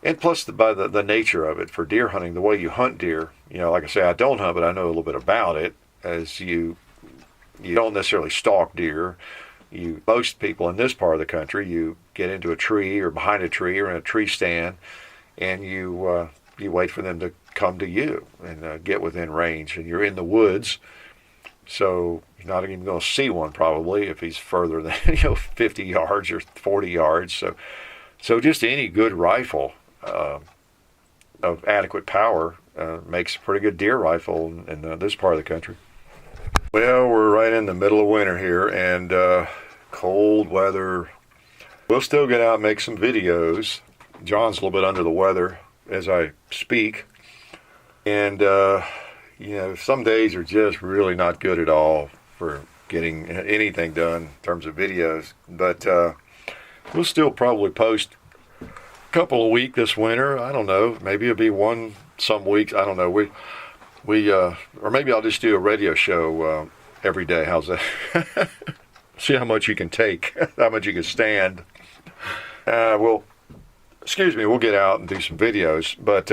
And plus, by the nature of it, for deer hunting, the way you hunt deer, like I say, I don't hunt, but I know a little bit about it, as you don't necessarily stalk deer. Most people in this part of the country, you get into a tree or behind a tree or in a tree stand, and you wait for them to come to you and get within range. And you're in the woods, so you're not even going to see one probably if he's further than 50 yards or 40 yards. So just any good rifle of adequate power makes a pretty good deer rifle in this part of the country. Well, we're right in the middle of winter here, and cold weather. We'll still get out and make some videos. John's a little bit under the weather as I speak, and some days are just really not good at all for getting anything done in terms of videos. But we'll still probably post a couple a week this winter. I don't know. Maybe it'll be one some weeks. I don't know. Or maybe I'll just do a radio show every day. How's that? See how much you can take, how much you can stand. We'll get out and do some videos, but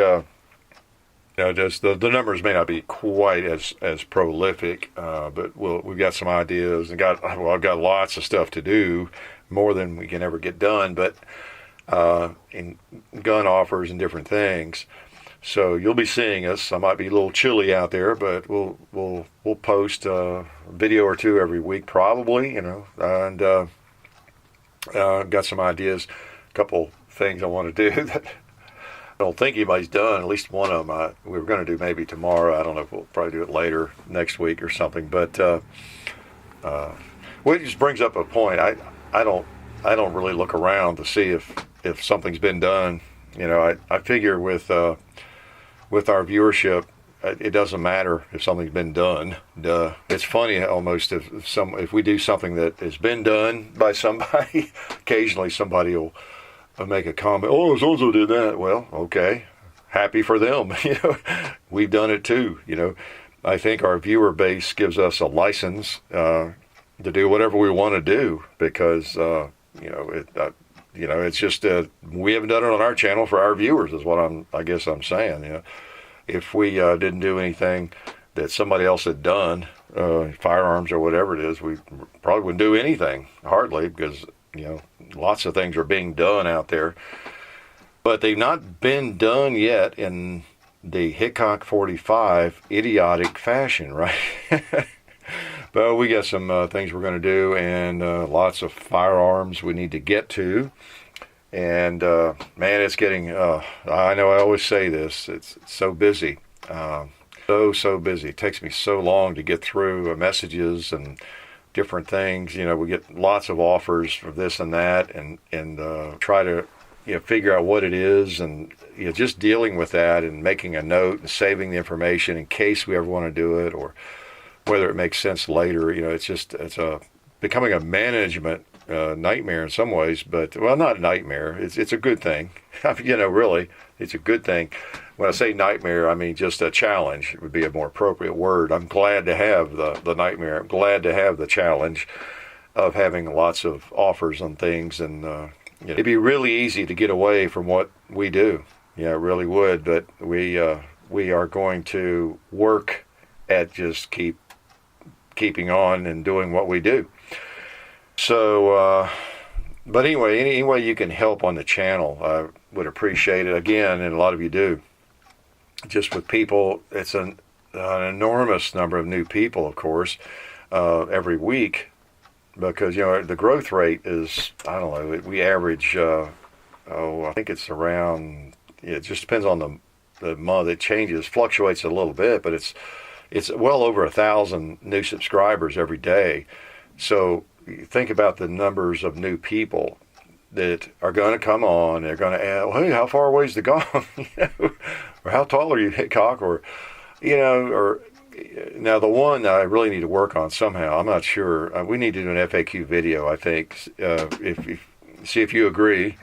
just the numbers may not be quite as prolific, but we've got some ideas and I've got lots of stuff to do, more than we can ever get done, but in gun offers and different things. So you'll be seeing us. I might be a little chilly out there, but we'll post a video or two every week probably, and got some ideas, a couple things I want to do that I don't think anybody's done. At least one of them we were going to do maybe tomorrow. I don't know if we'll probably do it later next week or something. But it just brings up a point. I don't really look around to see if something's been done. I figure with our viewership, it doesn't matter if something's been done. It's funny almost if we do something that has been done by somebody, occasionally somebody will make a comment. Oh, so-and-so did that. Well, okay, happy for them. We've done it too. I think our viewer base gives us a license to do whatever we want to do because it's just we haven't done it on our channel for our viewers. Is what I guess I'm saying. If we didn't do anything that somebody else had done, firearms or whatever it is, we probably wouldn't do anything, hardly, because lots of things are being done out there, but they've not been done yet in the Hickok45 idiotic fashion, right? But we got some things we're going to do, and lots of firearms we need to get to. And man, it's getting, I know I always say this, it's so busy, so busy. It takes me so long to get through messages and different things. We get lots of offers for this and that, and try to figure out what it is, and just dealing with that and making a note and saving the information in case we ever want to do it, or whether it makes sense later. It's becoming a management nightmare in some ways, but not nightmare. It's a good thing. Really, it's a good thing. When I say nightmare, I mean just a challenge would be a more appropriate word. I'm glad to have the nightmare. I'm glad to have the challenge of having lots of offers on things, and it'd be really easy to get away from what we do. Yeah, it really would. But we are going to work at just keeping on and doing what we do. So, but anyway, any way you can help on the channel, I would appreciate it. Again, and a lot of you do. Just with people, it's an enormous number of new people, of course, every week, because the growth rate is, I don't know, we average, I think it's around. It just depends on the month. It changes, fluctuates a little bit, but it's well over 1,000 new subscribers every day. So you think about the numbers of new people that are going to come on. They're going to ask, well, hey, how far away is the gong? Or how tall are you, Hickok? Or now the one I really need to work on somehow. I'm not sure. We need to do an FAQ video, I think. See if you agree.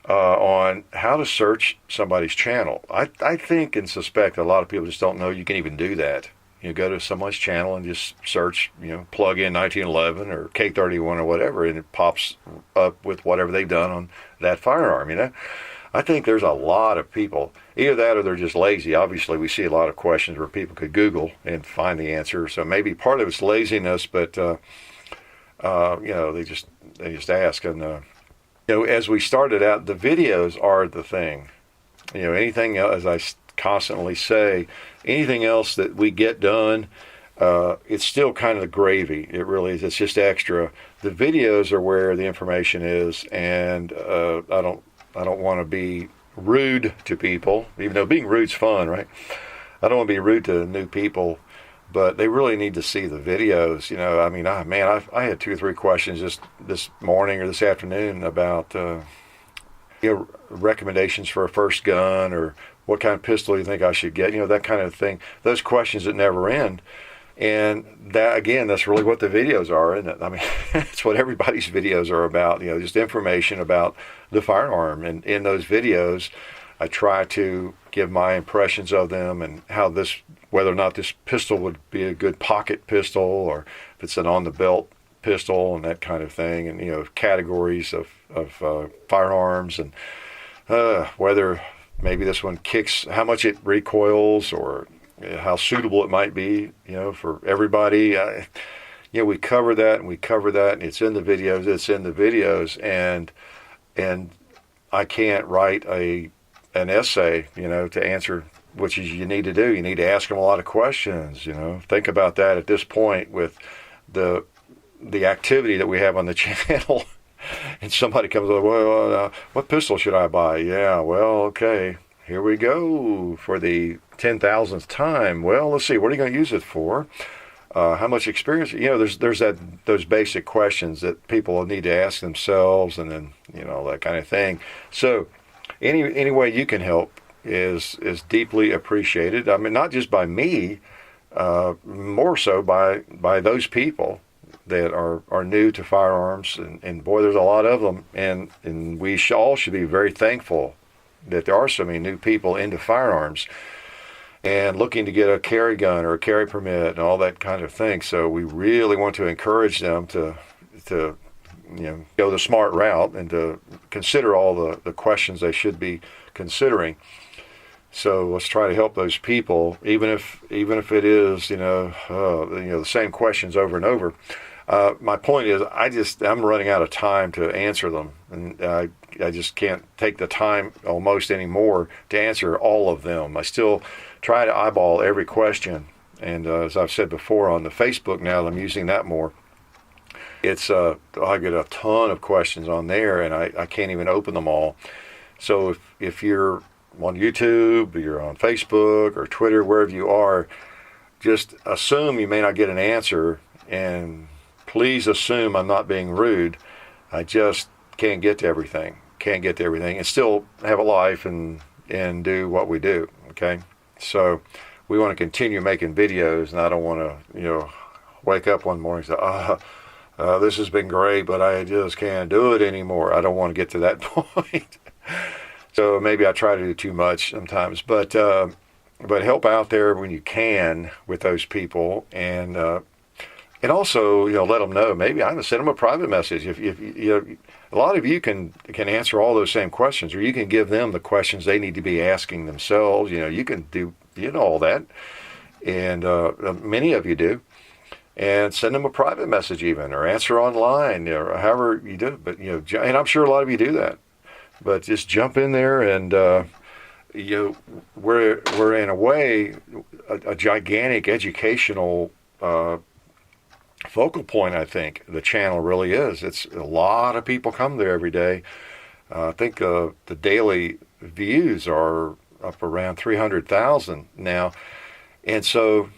on how to search somebody's channel. I think and suspect a lot of people just don't know you can even do that. You go to someone's channel and just search, plug in 1911 or K31 or whatever, and it pops up with whatever they've done on that firearm. I think there's a lot of people, either that or they're just lazy. Obviously, we see a lot of questions where people could Google and find the answer. So maybe part of it's laziness, but they just ask. And as we started out, the videos are the thing. Anything else, as I constantly say, anything else that we get done, it's still kind of the gravy. It really is. It's just extra. The videos are where the information is, and I don't want to be rude to people, even though being rude's fun, right? I don't want to be rude to new people, but they really need to see the videos. I had 2 or 3 questions just this morning or this afternoon about recommendations for a first gun, or what kind of pistol you think I should get, that kind of thing. Those questions that never end. And that, again, that's really what the videos are, isn't it? It's what everybody's videos are about, just information about the firearm. And in those videos, I try to give my impressions of them and whether or not this pistol would be a good pocket pistol, or if it's an on-the-belt pistol and that kind of thing, and, categories of firearms, and whether maybe this one kicks, how much it recoils, or how suitable it might be, for everybody. We cover that, and it's in the videos, and I can't write an essay, to answer, which is you need to do. You need to ask them a lot of questions, Think about that at this point with the activity that we have on the channel. And somebody comes up, what pistol should I buy? Yeah, well, okay, here we go for the 10,000th time. Well, let's see, what are you going to use it for? How much experience? There's those basic questions that people need to ask themselves, and then that kind of thing. So any way you can help is deeply appreciated. Not just by me, more so by those people that are new to firearms, and boy, there's a lot of them, and we all should be very thankful that there are so many new people into firearms and looking to get a carry gun or a carry permit and all that kind of thing. So we really want to encourage them to go the smart route and to consider all the questions they should be considering. So let's try to help those people, even if it is the same questions over and over. My point is, I'm running out of time to answer them, and I just can't take the time almost anymore to answer all of them. I still try to eyeball every question, and as I've said before on the Facebook now, I'm using that more. It's I get a ton of questions on there, and I can't even open them all. So if you're on YouTube, or you're on Facebook or Twitter, wherever you are, just assume you may not get an answer, and please assume I'm not being rude. I just can't get to everything, and still have a life and do what we do, okay? So we want to continue making videos, and I don't want to, wake up one morning and say, this has been great, but I just can't do it anymore. I don't want to get to that point. So maybe I try to do too much sometimes, but help out there when you can with those people, and also let them know. Maybe I'm gonna send them a private message. If a lot of you can answer all those same questions, or you can give them the questions they need to be asking themselves. You can do all that, and many of you do. And send them a private message even, or answer online, or however you do it. But and I'm sure a lot of you do that. But just jump in there, and we're in a way a gigantic educational focal point. I think the channel really is. It's a lot of people come there every day. I think the daily views are up around 300,000 now, and so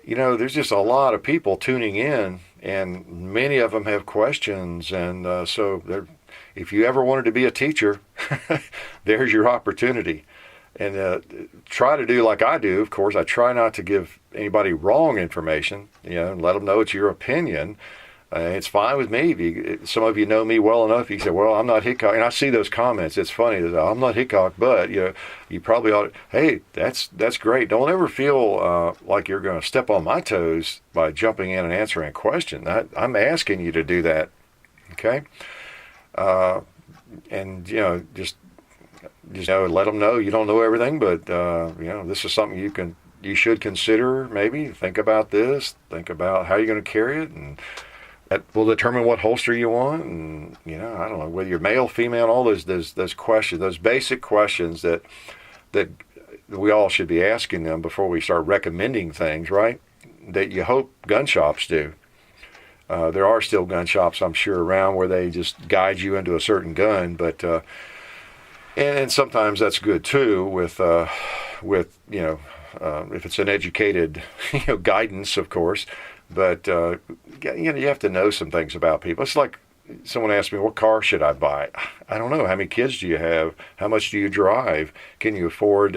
there's just a lot of people tuning in, and many of them have questions, and so if you ever wanted to be a teacher, there's your opportunity. And try to do like I do. Of course, I try not to give anybody wrong information, and let them know it's your opinion. It's fine with me. Some of you know me well enough. You say, well, I'm not Hickok. And I see those comments. It's funny. I'm not Hickok, but you probably ought to. Hey, that's great. Don't ever feel like you're going to step on my toes by jumping in and answering a question. I'm asking you to do that. Okay? And, just let them know you don't know everything, but, this is something you should consider maybe. Think about this. Think about how you're going to carry it, and that will determine what holster you want, and I don't know whether you're male, female, all those questions, those basic questions that we all should be asking them before we start recommending things, right? That you hope gun shops do. There are still gun shops, I'm sure, around where they just guide you into a certain gun, but and sometimes that's good too with if it's an educated guidance, of course. But you have to know some things about people. It's like someone asked me, what car should I buy? I don't know. How many kids do you have? How much do you drive? Can you afford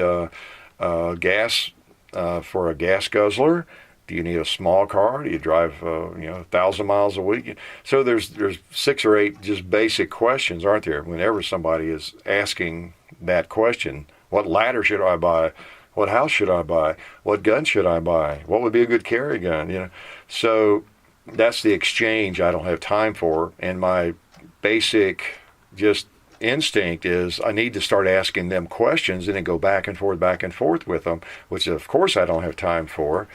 gas for a gas guzzler? Do you need a small car? Do you drive 1,000 miles a week? So there's 6 or 8 just basic questions, aren't there? Whenever somebody is asking that question, what ladder should I buy? What house should I buy? What gun should I buy? What would be a good carry gun? So that's the exchange I don't have time for. And my basic just instinct is I need to start asking them questions and then go back and forth with them, which of course I don't have time for.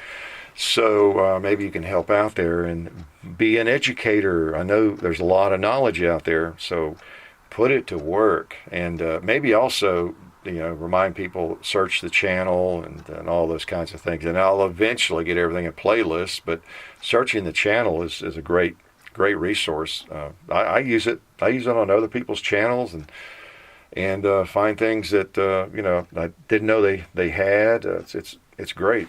So maybe you can help out there and be an educator. I know there's a lot of knowledge out there, so put it to work. And maybe also remind people, search the channel and all those kinds of things. And I'll eventually get everything in playlists, but searching the channel is a great resource. I use it. I use it on other people's channels and find things that I didn't know they had. It's great.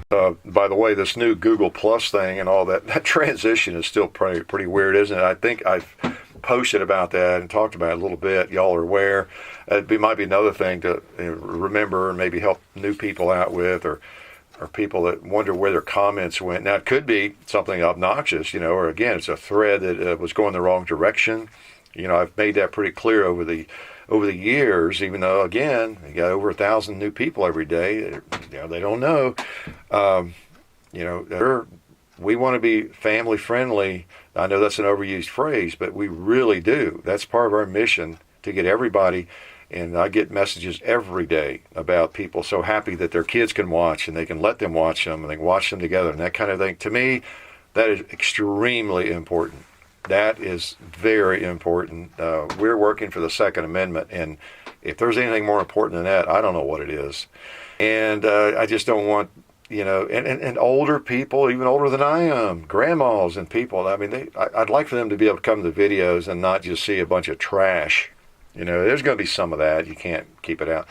By the way, this new Google Plus thing and all that transition is still pretty weird, isn't it? I think I've posted about that and talked about it a little bit. Y'all are aware. It might be another thing to remember and maybe help new people out with, or people that wonder where their comments went. Now, it could be something obnoxious, or again, it's a thread that was going the wrong direction. I've made that pretty clear over the years, even though, again, you got over 1,000 new people every day. They don't know. We want to be family friendly. I know that's an overused phrase, but we really do. That's part of our mission, to get everybody. And I get messages every day about people so happy that their kids can watch and they can let them watch them and they can watch them together and that kind of thing. To me, that is extremely important. That is very important. We're working for the Second Amendment, and if there's anything more important than that, I don't know what it is. And I just don't want, and older people, even older than I am, grandmas and people. I mean, I'd like for them to be able to come to the videos and not just see a bunch of trash. There's going to be some of that. You can't keep it out.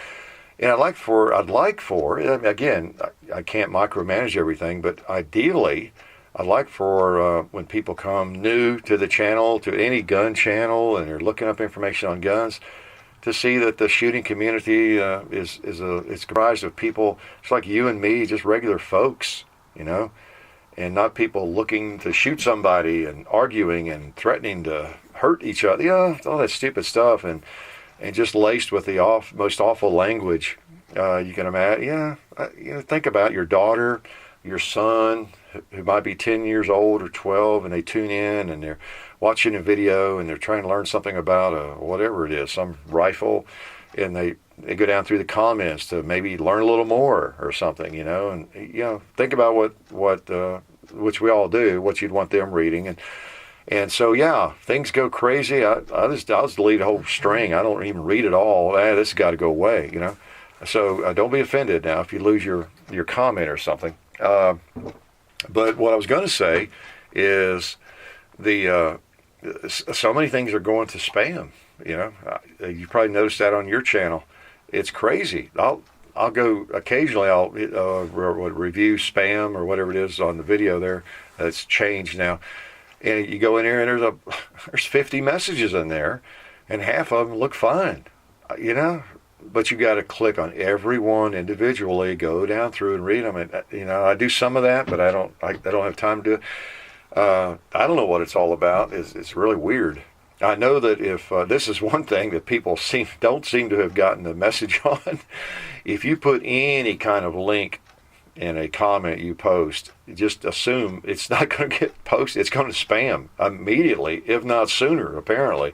And I'd like for, again, I can't micromanage everything, but ideally, I'd like for when people come new to the channel, to any gun channel, and they're looking up information on guns, to see that the shooting community is comprised of people just like you and me, just regular folks, and not people looking to shoot somebody and arguing and threatening to hurt each other. All that stupid stuff, and just laced with the most awful language you can imagine. Think about your daughter, your son, who might be 10 years old or 12, and they tune in and they're watching a video and they're trying to learn something about whatever it is, some rifle, and they go down through the comments to maybe learn a little more or something, and think about what which we all do, what you'd want them reading, and so things go crazy. I'll just delete a whole string. I don't even read it all. This has got to go away, So don't be offended now if you lose your comment or something. But what I was going to say is so many things are going to spam. You probably noticed that on your channel. It's crazy. I'll go occasionally. I'll review spam or whatever it is on the video there. That's changed now. And you go in there and there's 50 messages in there, and half of them look fine. But you got to click on every one individually, go down through and read them. And I do some of that, but I don't have time to do I don't know what it's all about. It's really weird. I know that if this is one thing that people don't seem to have gotten the message on. If you put any kind of link in a comment you post, just assume it's not going to get posted. It's going to spam immediately, if not sooner, apparently,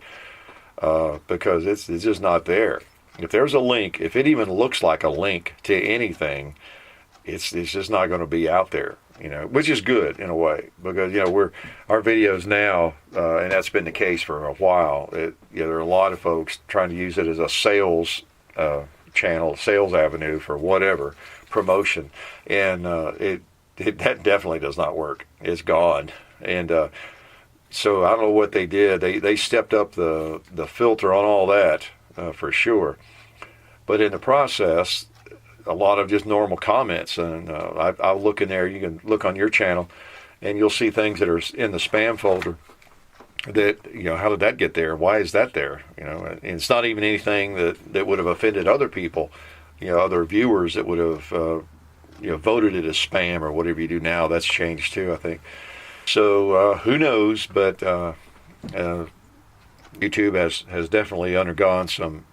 because it's just not there. If there's a link, if it even looks like a link to anything, it's just not going to be out there. Which is good in a way, because our videos now, and that's been the case for a while. There are a lot of folks trying to use it as a sales channel, sales avenue for whatever promotion, and that definitely does not work. It's gone, and so I don't know what they did. They stepped up the filter on all that for sure, but in the process, a lot of just normal comments, and I'll look in there. You can look on your channel, and you'll see things that are in the spam folder. That how did that get there? Why is that there? And it's not even anything that would have offended other people, other viewers that would have voted it as spam or whatever you do now. That's changed too, I think. So who knows? But YouTube has definitely undergone some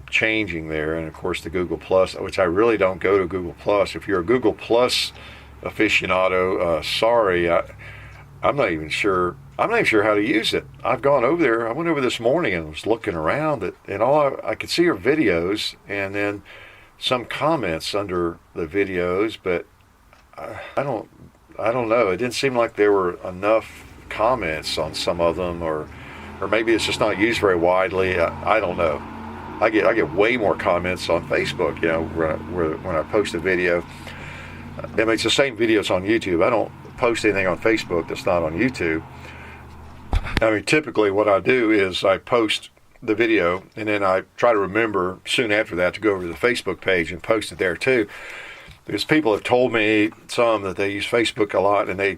changing there, and of course the Google Plus, which I really don't go to Google Plus. If you're a Google Plus aficionado, sorry, I'm not even sure how to use it. I've gone over there. I went over this morning and was looking around and all I could see are videos and then some comments under the videos, but I don't know. It didn't seem like there were enough comments on some of them, or maybe it's just not used very widely. I don't know. I get way more comments on Facebook, when I post a video. I mean, it's the same videos on YouTube. I don't post anything on Facebook that's not on YouTube. I mean, typically what I do is I post the video, and then I try to remember soon after that to go over to the Facebook page and post it there too. Because people have told me, some, that they use Facebook a lot, and they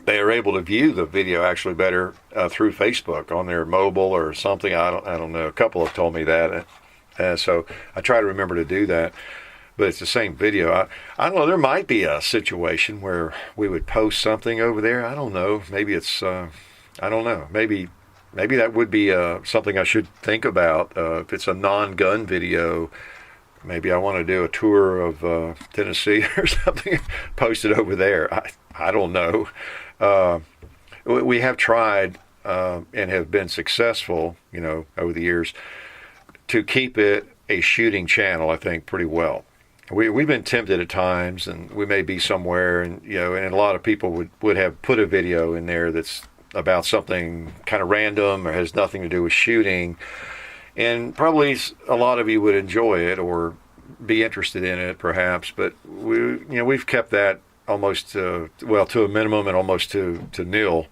are able to view the video actually better through Facebook on their mobile or something. I don't know. A couple have told me that, so I try to remember to do that. But it's the same video. I don't know. There might be a situation where we would post something over there. I don't know. Maybe it's I don't know. Maybe that would be something I should think about. If it's a non-gun video, maybe I want to do a tour of Tennessee or something. Post it over there. I don't know. We have tried and have been successful, over the years, to keep it a shooting channel, I think, pretty well. We've been tempted at times, and we may be somewhere, and and a lot of people would have put a video in there that's about something kind of random or has nothing to do with shooting, and probably a lot of you would enjoy it or be interested in it, perhaps. But we've kept that almost to a minimum and almost to nil.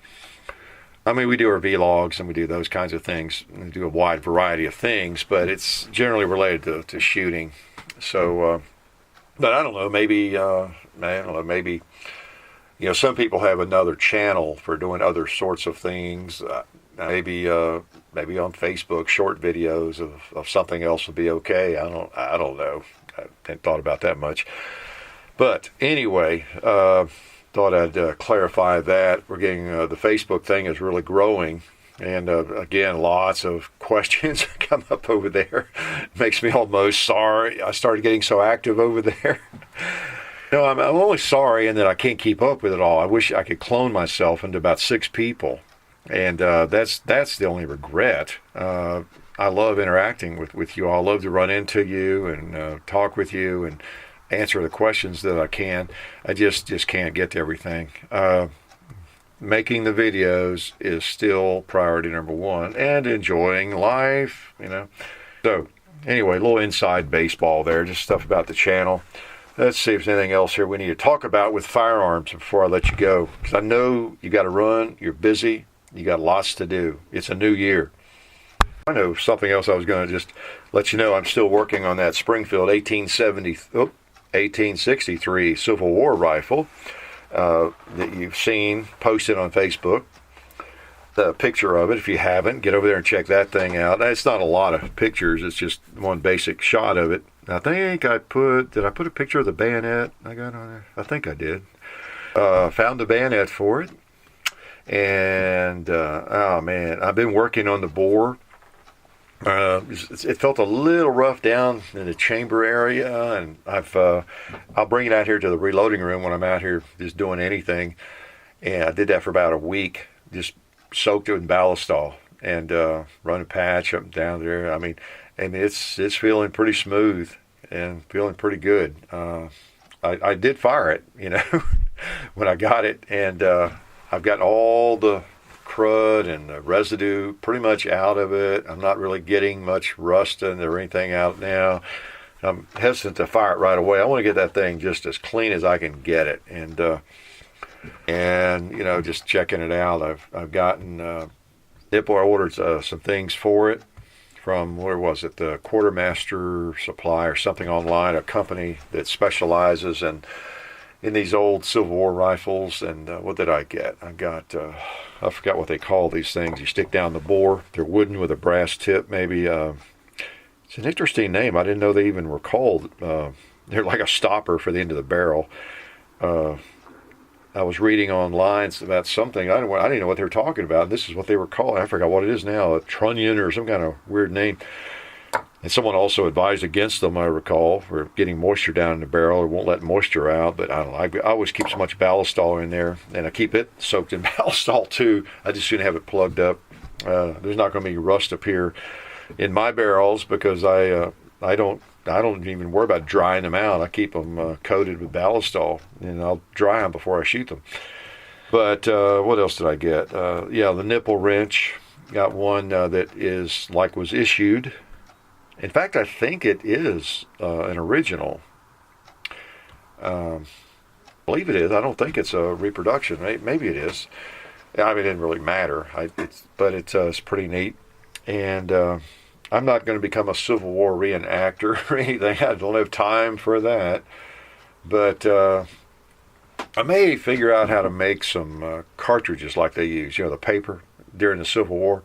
I mean, we do our vlogs and we do those kinds of things. We do a wide variety of things, but it's generally related to shooting. So, but I don't know. Maybe Maybe some people have another channel for doing other sorts of things. Maybe on Facebook, short videos of something else would be okay. I don't know. I hadn't thought about that much. But anyway, thought I'd clarify that. We're getting the Facebook thing is really growing, and again, lots of questions come up over there. Makes me almost sorry I started getting so active over there. I'm only sorry in that I can't keep up with it all. I wish I could clone myself into about 6 people, and that's the only regret. I love interacting with you all. I love to run into you and talk with you and answer the questions that I can. I just can't get to everything. Making the videos is still priority number 1, and enjoying life, So anyway, a little inside baseball there, just stuff about the channel. Let's see if there's anything else here we need to talk about with firearms before I let you go, because I know you got to run, you're busy, you got lots to do. It's a new year. I know something else I was going to just let you know. I'm still working on that Springfield 1863 Civil War rifle that you've seen posted on Facebook. The picture of it, if you haven't, get over there and check that thing out. It's not a lot of pictures. It's just one basic shot of it. I think did I put a picture of the bayonet I got on there? I think I did. Found the bayonet for it. And oh man, I've been working on the bore. It felt a little rough down in the chamber area, and I'll bring it out here to the reloading room when I'm out here just doing anything. And I did that for about a week, just soaked it in ballistol and run a patch up and down there. I mean, it's feeling pretty smooth and feeling pretty good. I did fire it, when I got it, and I've got all the crud and the residue pretty much out of it. I'm not really getting much rusting or anything out now. I'm hesitant to fire it right away. I want to get that thing just as clean as I can get it, and just checking it out. I've gotten Nipple. I ordered some things for it from, where was it, the Quartermaster Supply or something online, a company that specializes in these old Civil War rifles. And what did I get? I got, I forgot what they call these things. You stick down the bore. They're wooden with a brass tip, maybe. It's an interesting name. I didn't know they even were called. They're like a stopper for the end of the barrel. I was reading online about something. I didn't know what they were talking about. This is what they were called. I forgot what it is now. A trunnion or some kind of weird name. And someone also advised against them, I recall, for getting moisture down in the barrel. It won't let moisture out, but I don't know. I always keep so much ballistol in there, and I keep it soaked in ballistol too. I just soon have it plugged up. There's not going to be rust up here in my barrels because I don't even worry about drying them out. I keep them coated with ballistol, and I'll dry them before I shoot them. But what else did I get? The nipple wrench. Got one that was issued. In fact, I think it is an original. I believe it is. I don't think it's a reproduction. Maybe it is. I mean, it didn't really matter. But it's pretty neat. And I'm not going to become a Civil War reenactor or anything. I don't have time for that. But I may figure out how to make some cartridges like they use, the paper during the Civil War.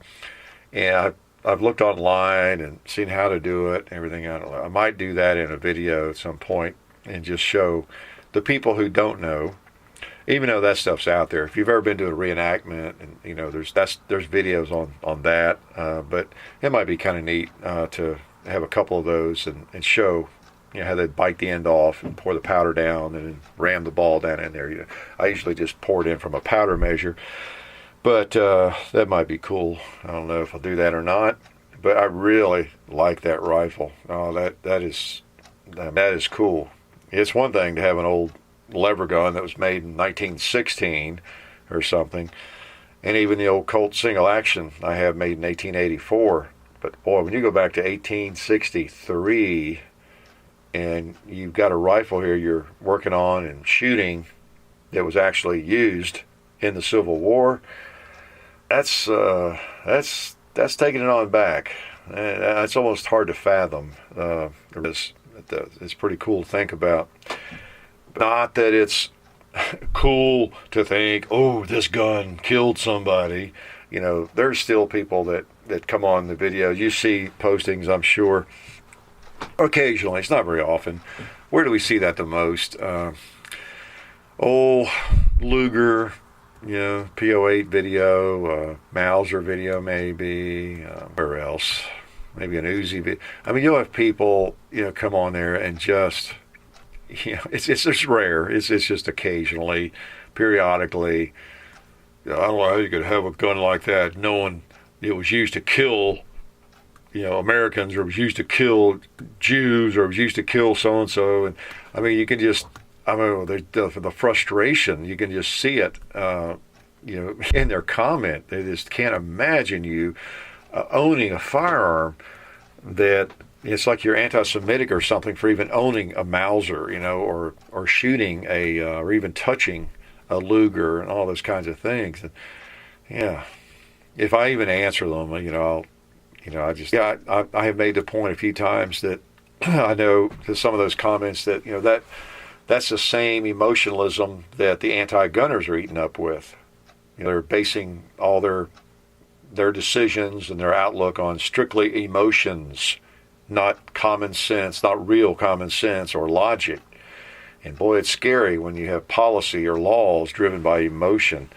And I've looked online and seen how to do it and everything. I don't know. I might do that in a video at some point and just show the people who don't know, even though that stuff's out there. If you've ever been to a reenactment, and there's videos on that, but it might be kind of neat to have a couple of those and show how they bite the end off and pour the powder down and then ram the ball down in there. I usually just pour it in from a powder measure. But that might be cool. I don't know if I'll do that or not. But I really like that rifle. Oh, that is cool. It's one thing to have an old lever gun that was made in 1916 or something, and even the old Colt single action I have made in 1884. But boy, when you go back to 1863, and you've got a rifle here you're working on and shooting that was actually used in the Civil War. That's taking it on back. It's almost hard to fathom. It's pretty cool to think about. Not that it's cool to think, oh, this gun killed somebody. There's still people that come on the video. You see postings, I'm sure, occasionally. It's not very often. Where do we see that the most? Luger, PO8 video, Mauser video maybe, where else? Maybe an Uzi video. I mean, you'll have people, come on there and just, it's just rare. It's just occasionally, periodically. I don't know how you could have a gun like that knowing it was used to kill, Americans, or it was used to kill Jews, or it was used to kill so-and-so. And I mean, you can just, the frustration, you can just see it, in their comment. They just can't imagine you owning a firearm that it's like you're anti-Semitic or something for even owning a Mauser, or shooting or even touching a Luger and all those kinds of things. And yeah, if I even answer them, I have made the point a few times that I know to some of those comments that that's the same emotionalism that the anti-gunners are eating up with. They're basing all their decisions and their outlook on strictly emotions, not common sense, not real common sense or logic. And boy, it's scary when you have policy or laws driven by emotion.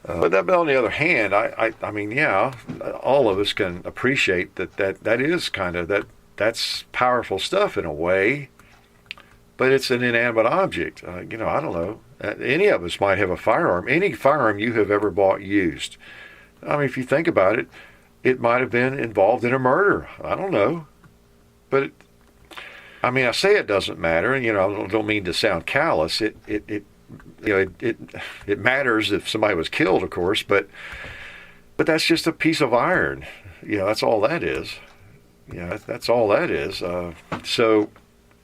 But on the other hand, I mean, yeah, all of us can appreciate that is kind of that's powerful stuff in a way, but it's an inanimate object. I don't know. Any of us might have a firearm. Any firearm you have ever bought used. I mean, if you think about it, it might have been involved in a murder. I don't know. But, I mean, I say it doesn't matter, and, I don't mean to sound callous. It matters if somebody was killed, of course, but that's just a piece of iron. That's all that is. That's all that is. So,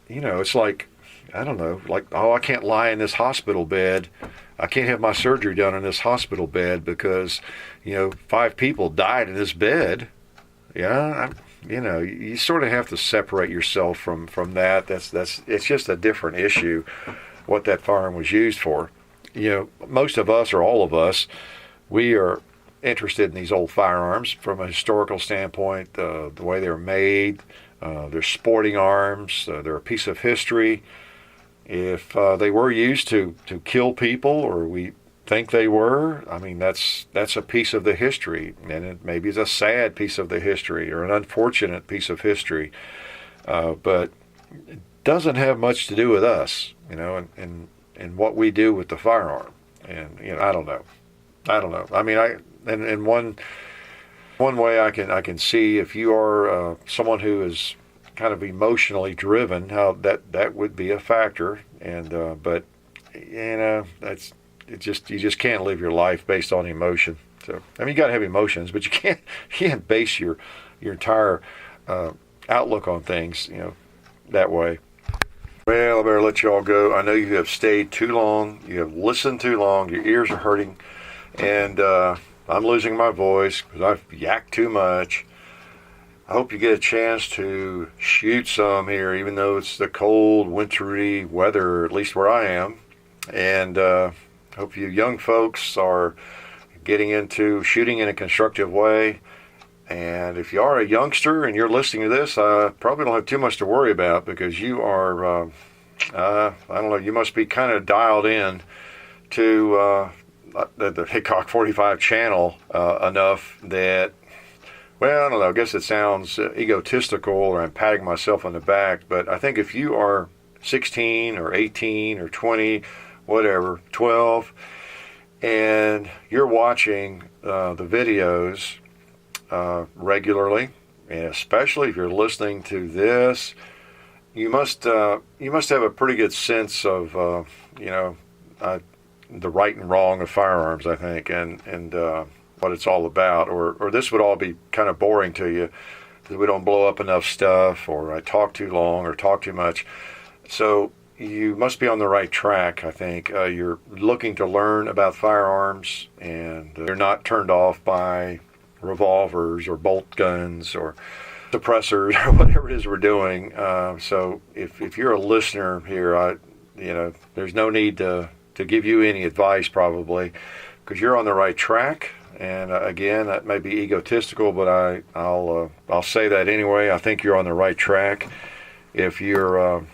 it's like, I don't know, like, oh, I can't lie in this hospital bed. I can't have my surgery done in this hospital bed because, 5 people died in this bed. You sort of have to separate yourself from that. It's just a different issue, what that firearm was used for. Most of us, or all of us, we are interested in these old firearms from a historical standpoint, the way they're made. They're sporting arms. They're a piece of history. If they were used to kill people, or we think they were, I mean, that's a piece of the history, and it maybe is a sad piece of the history or an unfortunate piece of history, but it doesn't have much to do with us, and what we do with the firearm. And I don't know. I mean, and one way I can see, if you are someone who is kind of emotionally driven, how that would be a factor. And but that's you just can't live your life based on emotion. So I mean, you got to have emotions, but you can't base your entire outlook on things that way. Well, I better let you all go. I know you have stayed too long. You have listened too long. Your ears are hurting, and I'm losing my voice because I've yacked too much. I hope you get a chance to shoot some here, even though it's the cold, wintry weather, at least where I am. And hope you young folks are getting into shooting in a constructive way. And if you are a youngster and you're listening to this, I probably don't have too much to worry about, because you are, I don't know, you must be kind of dialed in to the Hickok45 channel enough that, well, I don't know, I guess it sounds egotistical, or I'm patting myself on the back, but I think if you are 16 or 18 or 20, whatever, 12, and you're watching the videos regularly, and especially if you're listening to this, you must have a pretty good sense of the right and wrong of firearms, I think, and what it's all about, or this would all be kind of boring to you because we don't blow up enough stuff, or I talk too long or talk too much. So you must be on the right track, I think. You're looking to learn about firearms, and you're not turned off by revolvers or bolt guns or suppressors or whatever it is we're doing. So if you're a listener here, there's no need to give you any advice, probably, because you're on the right track. And again, that may be egotistical, but I'll say that anyway. I think you're on the right track if you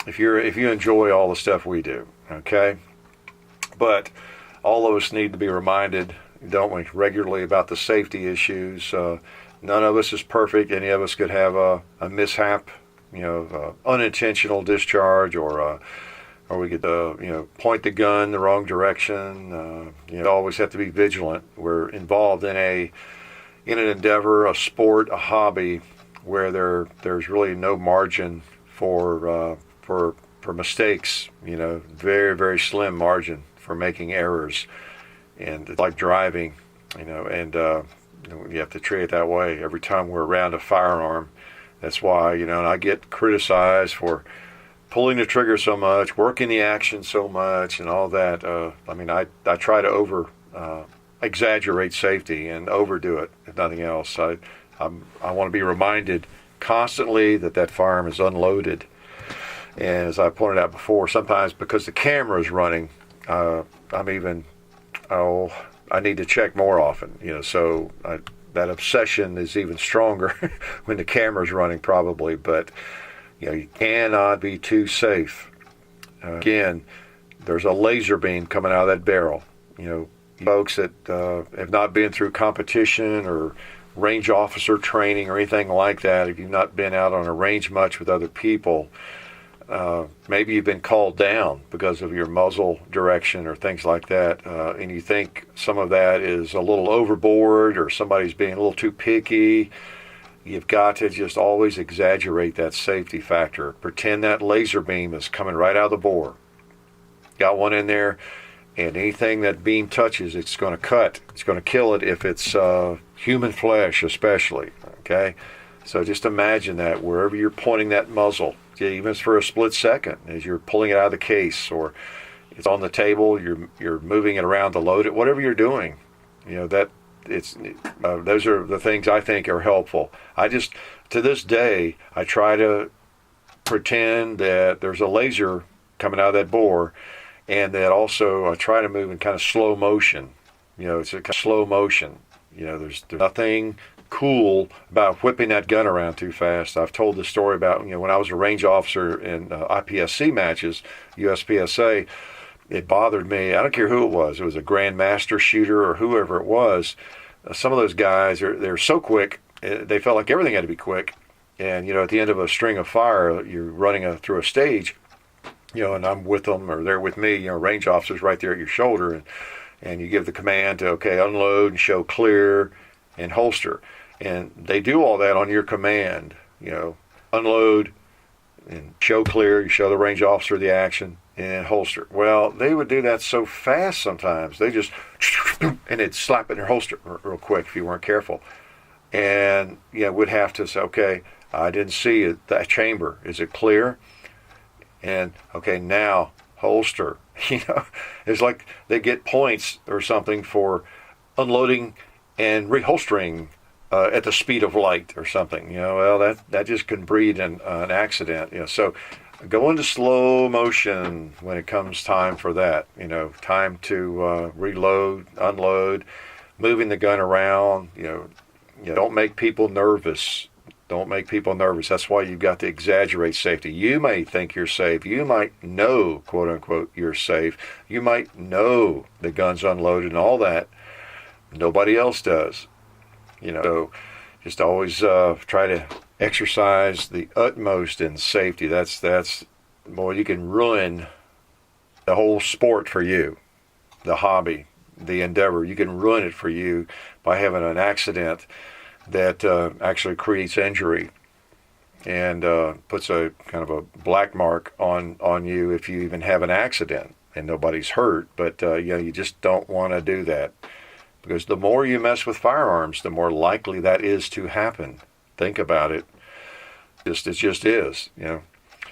enjoy all the stuff we do. Okay, but all of us need to be reminded, don't we, regularly about the safety issues. None of us is perfect. Any of us could have a mishap, unintentional discharge, or we could point the gun the wrong direction. Always have to be vigilant. We're involved in an endeavor, a sport, a hobby, where there's really no margin for mistakes. Very, very slim margin for making errors. And it's like driving, and you have to treat it that way every time we're around a firearm. That's why, and I get criticized for pulling the trigger so much, working the action so much, and all that. I try to exaggerate safety and overdo it, if nothing else. I want to be reminded constantly that firearm is unloaded. And as I pointed out before, sometimes because the camera is running, I need to check more often. So that obsession is even stronger when the camera's running, probably. But you cannot be too safe. Again, there's a laser beam coming out of that barrel. folks that have not been through competition or range officer training or anything like that, if you've not been out on a range much with other people, maybe you've been called down because of your muzzle direction or things like that, and you think some of that is a little overboard or somebody's being a little too picky. You've got to just always exaggerate that safety factor. Pretend that laser beam is coming right out of the bore. Got one in there, and anything that beam touches, it's going to cut. It's going to kill it if it's human flesh especially, okay? So just imagine that wherever you're pointing that muzzle, even if it's for a split second, as you're pulling it out of the case or it's on the table, you're moving it around to load it, whatever you're doing, that it's those are the things I think are helpful. I just, to this day, I try to pretend that there's a laser coming out of that bore, and that also I try to move in kind of slow motion. It's a kind of slow motion. There's nothing cool about whipping that gun around too fast. I've told the story about, when I was a range officer in IPSC matches, USPSA, it bothered me. I don't care who it was. It was a grandmaster shooter or whoever it was. Some of those guys, they're so quick, they felt like everything had to be quick. And, at the end of a string of fire, you're running through a stage, and I'm with them or they're with me, range officers right there at your shoulder. And you give the command to, okay, unload and show clear and holster. And they do all that on your command, unload and show clear. You show the range officer the action and holster. Well, they would do that so fast sometimes. They just, and they'd slap it in their holster real quick if you weren't careful. And, we'd have to say, okay, I didn't see it, that chamber. Is it clear? And, okay, now holster. It's like they get points or something for unloading and reholstering at the speed of light or something. Well, that just can breed an accident. So go into slow motion when it comes time for that. Time to reload, unload, moving the gun around. Don't make people nervous. Don't make people nervous. That's why you've got to exaggerate safety. You may think you're safe. You might know, quote unquote, you're safe. You might know the gun's unloaded and all that. Nobody else does. So just always try to exercise the utmost in safety. That's boy, you can ruin the whole sport for you, the hobby, the endeavor. You can ruin it for you by having an accident that actually creates injury and puts a kind of a black mark on you if you even have an accident and nobody's hurt. But you just don't want to do that, because the more you mess with firearms, the more likely that is to happen. Think about it. It just is.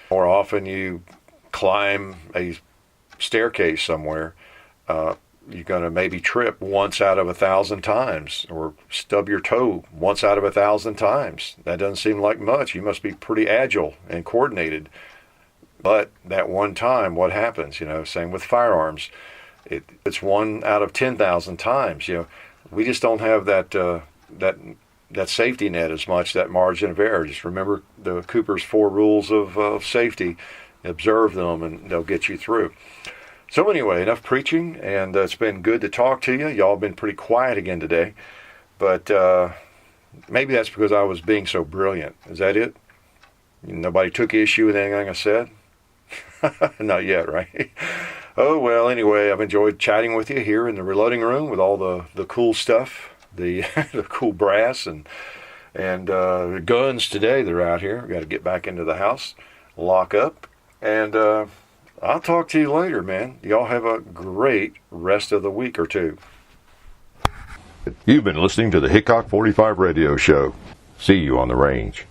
More often you climb a staircase somewhere, you're going to maybe trip once out of 1,000 times or stub your toe once out of 1,000 times. That doesn't seem like much. You must be pretty agile and coordinated. But that one time, what happens? Same with firearms. It's 1 out of 10,000 times. We just don't have that safety net as much, that margin of error. Just remember the Cooper's 4 rules of safety. Observe them and they'll get you through. So anyway, enough preaching, and it's been good to talk to you. Y'all been pretty quiet again today, but maybe that's because I was being so brilliant. Is that it? Nobody took issue with anything I said? Not yet, right? Oh, well, anyway, I've enjoyed chatting with you here in the reloading room with all the cool stuff, the cool brass and guns today that are out here. We've got to get back into the house, lock up, and I'll talk to you later, man. Y'all have a great rest of the week or two. You've been listening to the Hickok 45 radio show. See you on the range.